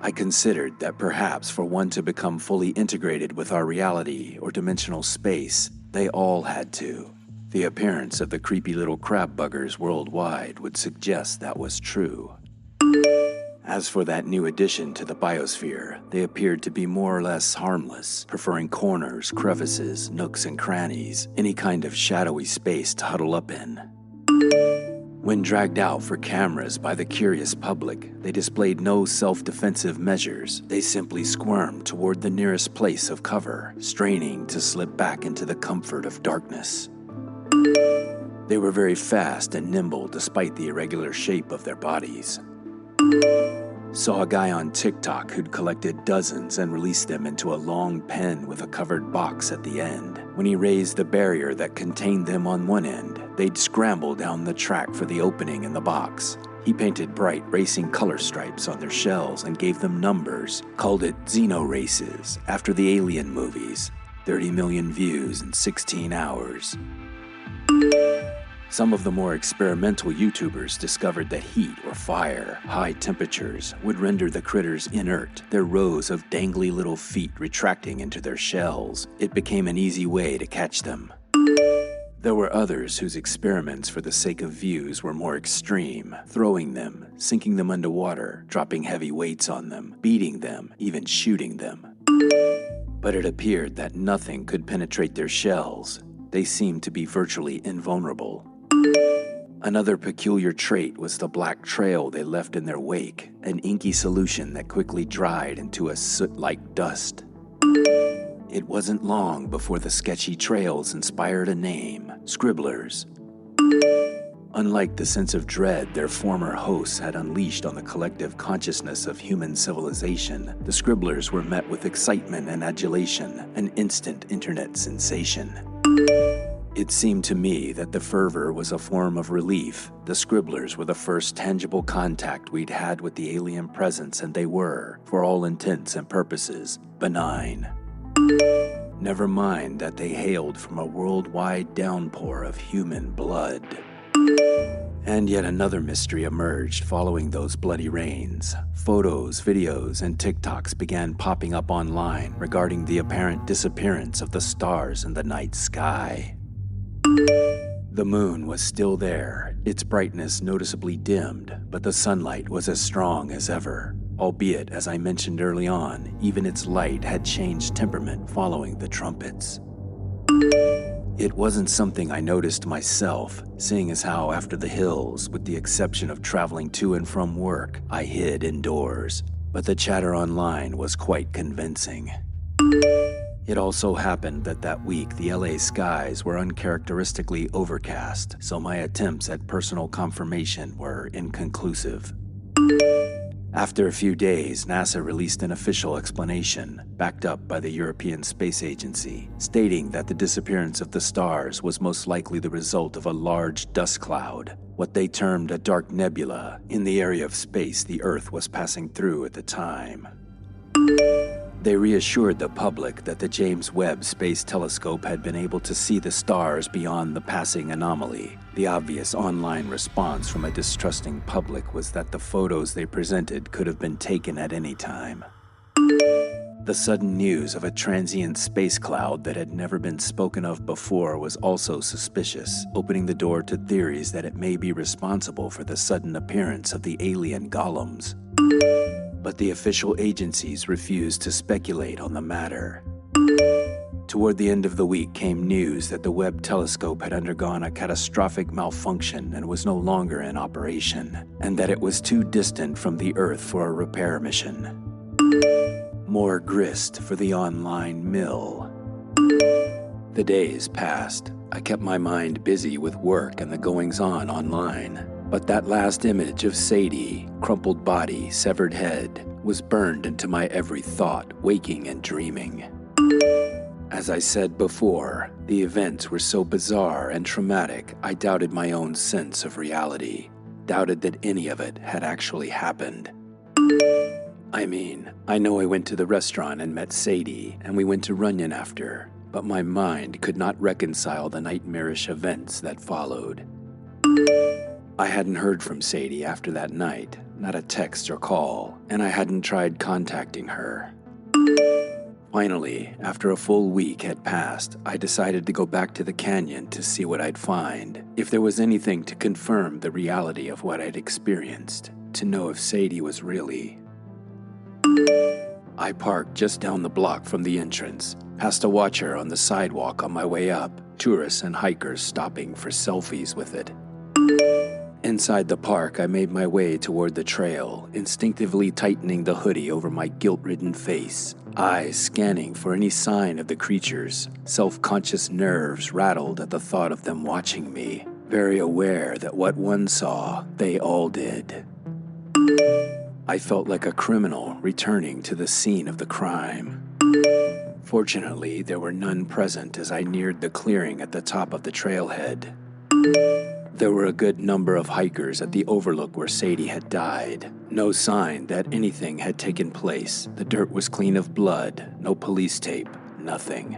I considered that perhaps for one to become fully integrated with our reality or dimensional space, they all had to. The appearance of the creepy little crab buggers worldwide would suggest that was true. As for that new addition to the biosphere, they appeared to be more or less harmless, preferring corners, crevices, nooks and crannies, any kind of shadowy space to huddle up in. When dragged out for cameras by the curious public, they displayed no self-defensive measures. They simply squirmed toward the nearest place of cover, straining to slip back into the comfort of darkness. They were very fast and nimble despite the irregular shape of their bodies. Saw a guy on TikTok who'd collected dozens and released them into a long pen with a covered box at the end. When he raised the barrier that contained them on one end, they'd scramble down the track for the opening in the box. He painted bright racing color stripes on their shells and gave them numbers, called it Xeno Races, after the Alien movies. 30 million views in 16 hours. Some of the more experimental YouTubers discovered that heat or fire, high temperatures, would render the critters inert, their rows of dangly little feet retracting into their shells. It became an easy way to catch them. There were others whose experiments for the sake of views were more extreme, throwing them, sinking them underwater, dropping heavy weights on them, beating them, even shooting them. But it appeared that nothing could penetrate their shells. They seemed to be virtually invulnerable. Another peculiar trait was the black trail they left in their wake, an inky solution that quickly dried into a soot-like dust. It wasn't long before the sketchy trails inspired a name, Scribblers. Unlike the sense of dread their former hosts had unleashed on the collective consciousness of human civilization, the Scribblers were met with excitement and adulation, an instant internet sensation. It seemed to me that the fervor was a form of relief. The Scribblers were the first tangible contact we'd had with the alien presence, and they were, for all intents and purposes, benign. Never mind that they hailed from a worldwide downpour of human blood. And yet another mystery emerged following those bloody rains. Photos, videos, and TikToks began popping up online regarding the apparent disappearance of the stars in the night sky. The moon was still there, its brightness noticeably dimmed, but the sunlight was as strong as ever, albeit, as I mentioned early on, even its light had changed temperament following the trumpets. It wasn't something I noticed myself, seeing as how after the hills, with the exception of traveling to and from work, I hid indoors, but the chatter online was quite convincing. It also happened that that week the LA skies were uncharacteristically overcast, so my attempts at personal confirmation were inconclusive. After a few days, NASA released an official explanation, backed up by the European Space Agency, stating that the disappearance of the stars was most likely the result of a large dust cloud, what they termed a dark nebula, in the area of space the Earth was passing through at the time. They reassured the public that the James Webb Space Telescope had been able to see the stars beyond the passing anomaly. The obvious online response from a distrusting public was that the photos they presented could have been taken at any time. The sudden news of a transient space cloud that had never been spoken of before was also suspicious, opening the door to theories that it may be responsible for the sudden appearance of the alien golems. But the official agencies refused to speculate on the matter. Toward the end of the week came news that the Webb telescope had undergone a catastrophic malfunction and was no longer in operation, and that it was too distant from the Earth for a repair mission. More grist for the online mill. The days passed. I kept my mind busy with work and the goings-on online. But that last image of Sadie, crumpled body, severed head, was burned into my every thought, waking and dreaming. As I said before, the events were so bizarre and traumatic, I doubted my own sense of reality, doubted that any of it had actually happened. I mean, I know I went to the restaurant and met Sadie, and we went to Runyon after, but my mind could not reconcile the nightmarish events that followed. I hadn't heard from Sadie after that night, not a text or call, and I hadn't tried contacting her. Finally, after a full week had passed, I decided to go back to the canyon to see what I'd find, if there was anything to confirm the reality of what I'd experienced. to know if Sadie was really... I parked just down the block from the entrance, past a watcher on the sidewalk on my way up, tourists and hikers stopping for selfies with it. Inside the park, I made my way toward the trail, instinctively tightening the hoodie over my guilt-ridden face, eyes scanning for any sign of the creatures, self-conscious nerves rattled at the thought of them watching me, very aware that what one saw, they all did. I felt like a criminal returning to the scene of the crime. Fortunately, there were none present as I neared the clearing at the top of the trailhead. There were a good number of hikers at the overlook where Sadie had died. No sign that anything had taken place. The dirt was clean of blood, no police tape, nothing.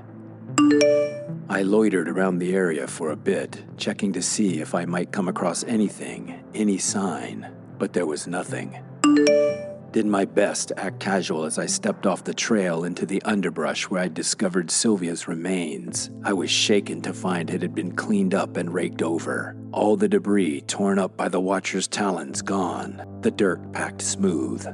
I loitered around the area for a bit, checking to see if I might come across anything, any sign, but there was nothing. Did my best to act casual as I stepped off the trail into the underbrush where I discovered Sylvia's remains. I was shaken to find it had been cleaned up and raked over. All the debris torn up by the watcher's talons gone, the dirt packed smooth.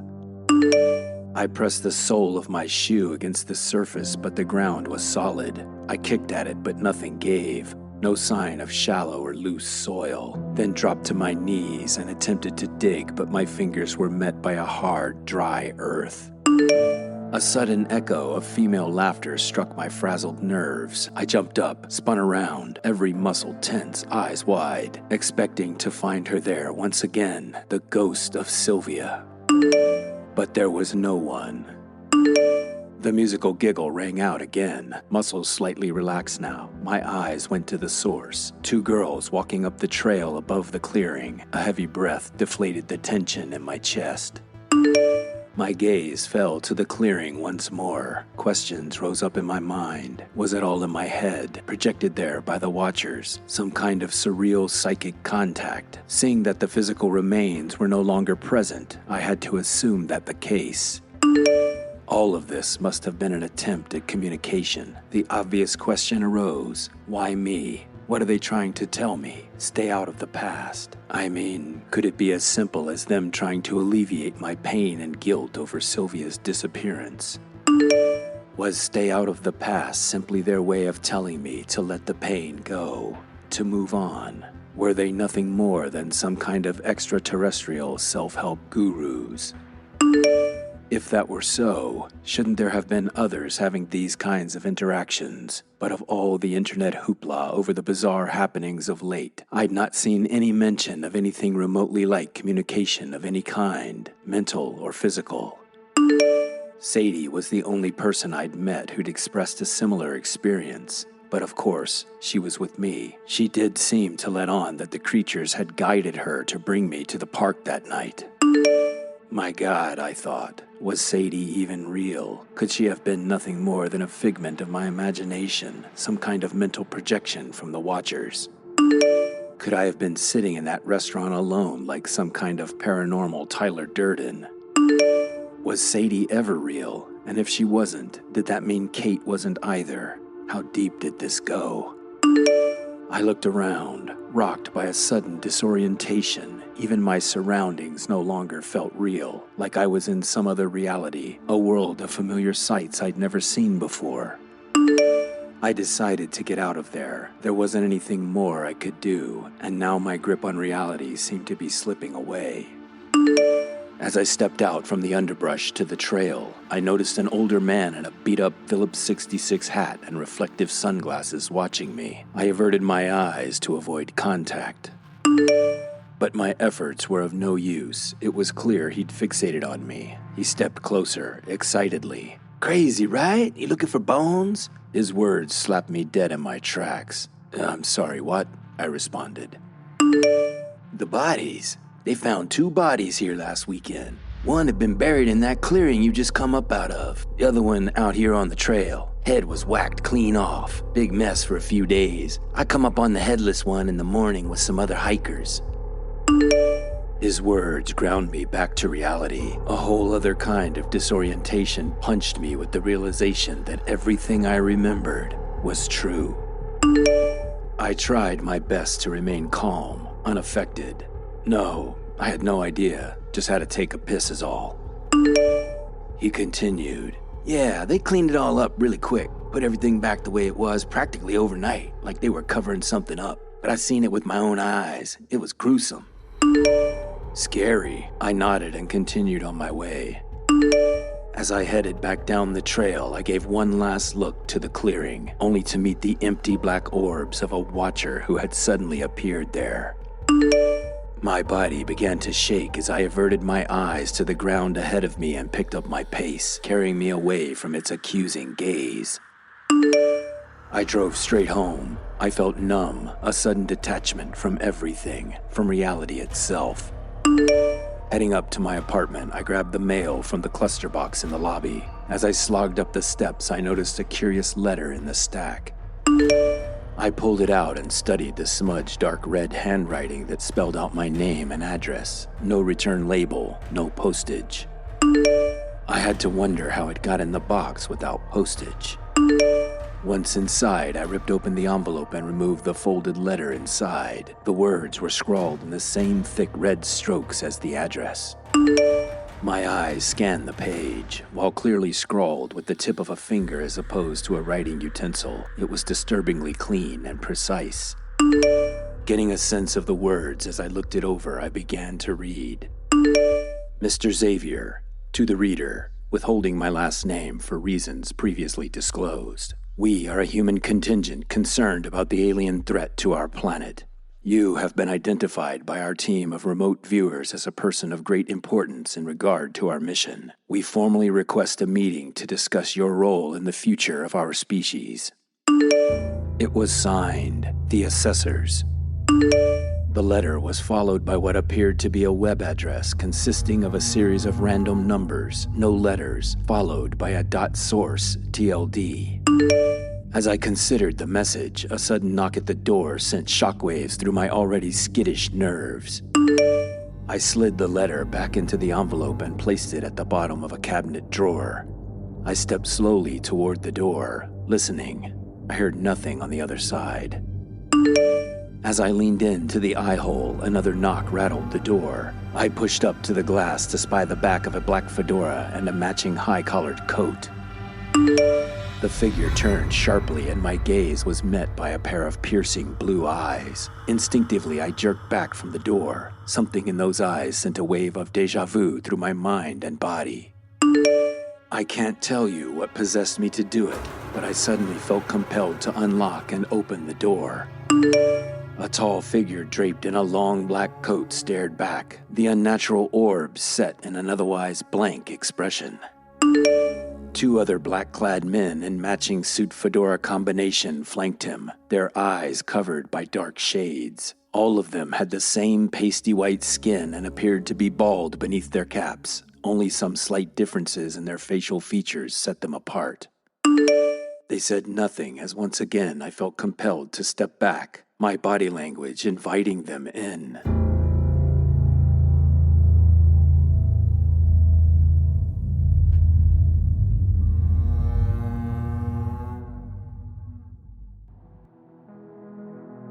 I pressed the sole of my shoe against the surface, but the ground was solid. I kicked at it, but nothing gave. No sign of shallow or loose soil. Then dropped to my knees and attempted to dig, but my fingers were met by a hard, dry earth. A sudden echo of female laughter struck my frazzled nerves. I jumped up, spun around, every muscle tense, eyes wide, expecting to find her there once again, the ghost of Sylvia. But there was no one. The musical giggle rang out again, muscles slightly relaxed now. My eyes went to the source. Two girls walking up the trail above the clearing. A heavy breath deflated the tension in my chest. My gaze fell to the clearing once more. Questions rose up in my mind. Was it all in my head, projected there by the watchers? Some kind of surreal psychic contact? Seeing that the physical remains were no longer present, I had to assume that the case. All of this must have been an attempt at communication. The obvious question arose, why me? What are they trying to tell me? Stay out of the past. I mean, could it be as simple as them trying to alleviate my pain and guilt over Sylvia's disappearance? Was stay out of the past simply their way of telling me to let the pain go, to move on? Were they nothing more than some kind of extraterrestrial self-help gurus? If that were so, shouldn't there have been others having these kinds of interactions? But of all the internet hoopla over the bizarre happenings of late, I'd not seen any mention of anything remotely like communication of any kind, mental or physical. Sadie was the only person I'd met who'd expressed a similar experience. But of course, she was with me. She did seem to let on that the creatures had guided her to bring me to the park that night. My God, I thought, was Sadie even real? Could she have been nothing more than a figment of my imagination, some kind of mental projection from the watchers? Could I have been sitting in that restaurant alone like some kind of paranormal Tyler Durden? Was Sadie ever real? And if she wasn't, did that mean Kate wasn't either? How deep did this go? I looked around, rocked by a sudden disorientation. Even my surroundings no longer felt real, like I was in some other reality, a world of familiar sights I'd never seen before. I decided to get out of there. There wasn't anything more I could do, and now my grip on reality seemed to be slipping away. As I stepped out from the underbrush to the trail, I noticed an older man in a beat-up Phillips 66 hat and reflective sunglasses watching me. I averted my eyes to avoid contact. But my efforts were of no use. It was clear he'd fixated on me. He stepped closer, excitedly. "Crazy, right? You looking for bones?" His words slapped me dead in my tracks. "I'm sorry, what?" I responded. "The bodies. They found 2 bodies here last weekend. One had been buried in that clearing you just come up out of. The other one out here on the trail. Head was whacked clean off. Big mess for a few days. I come up on the headless one in the morning with some other hikers." His words ground me back to reality. A whole other kind of disorientation punched me with the realization that everything I remembered was true. I tried my best to remain calm, unaffected. No, I had no idea. Just had to take a piss is all. He continued, "Yeah, they cleaned it all up really quick. Put everything back the way it was practically overnight, like they were covering something up. But I seen it with my own eyes. It was gruesome." "Scary." I nodded and continued on my way. As I headed back down the trail, I gave one last look to the clearing, only to meet the empty black orbs of a watcher who had suddenly appeared there. My body began to shake as I averted my eyes to the ground ahead of me and picked up my pace, carrying me away from its accusing gaze. I drove straight home. I felt numb, a sudden detachment from everything, from reality itself. Heading up to my apartment, I grabbed the mail from the cluster box in the lobby. As I slogged up the steps, I noticed a curious letter in the stack. I pulled it out and studied the smudged dark red handwriting that spelled out my name and address. No return label, no postage. I had to wonder how it got in the box without postage. Once inside, I ripped open the envelope and removed the folded letter inside. The words were scrawled in the same thick red strokes as the address. My eyes scanned the page. While clearly scrawled with the tip of a finger as opposed to a writing utensil, it was disturbingly clean and precise. Getting a sense of the words as I looked it over, I began to read. Mr. Xavier, to the reader, withholding my last name for reasons previously disclosed. We are a human contingent concerned about the alien threat to our planet. You have been identified by our team of remote viewers as a person of great importance in regard to our mission. We formally request a meeting to discuss your role in the future of our species. It was signed, The Assessors. The letter was followed by what appeared to be a web address consisting of a series of random numbers, no letters, followed by a .source TLD. As I considered the message, a sudden knock at the door sent shockwaves through my already skittish nerves. I slid the letter back into the envelope and placed it at the bottom of a cabinet drawer. I stepped slowly toward the door, listening. I heard nothing on the other side. As I leaned into the eye hole, another knock rattled the door. I pushed up to the glass to spy the back of a black fedora and a matching high-collared coat. The figure turned sharply and my gaze was met by a pair of piercing blue eyes. Instinctively, I jerked back from the door. Something in those eyes sent a wave of déjà vu through my mind and body. I can't tell you what possessed me to do it, but I suddenly felt compelled to unlock and open the door. A tall figure draped in a long black coat stared back, the unnatural orbs set in an otherwise blank expression. Two other black-clad men in matching suit-fedora combination flanked him, their eyes covered by dark shades. All of them had the same pasty white skin and appeared to be bald beneath their caps. Only some slight differences in their facial features set them apart. They said nothing as once again I felt compelled to step back, my body language inviting them in.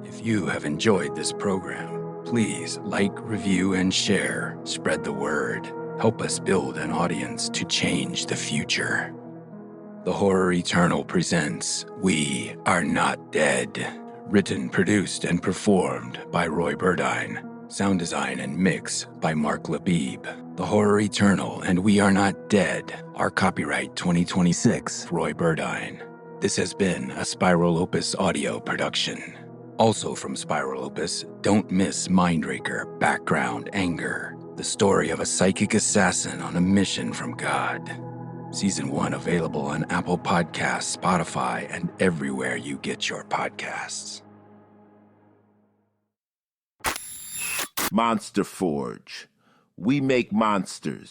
If you have enjoyed this program, please like, review, and share. Spread the word. Help us build an audience to change the future. The Horror Eternal presents We Are Not Dead. Written, produced, and performed by Roy Burdine. Sound design and mix by Mark Labib. The Horror Eternal and We Are Not Dead are copyright 2026 Roy Burdine. This has been a Spiral Opus audio production. Also from Spiral Opus, don't miss Mindraker, Background Anger, the story of a psychic assassin on a mission from God. Season 1 available on Apple Podcasts, Spotify, and everywhere you get your podcasts. Monster Forge. We make monsters.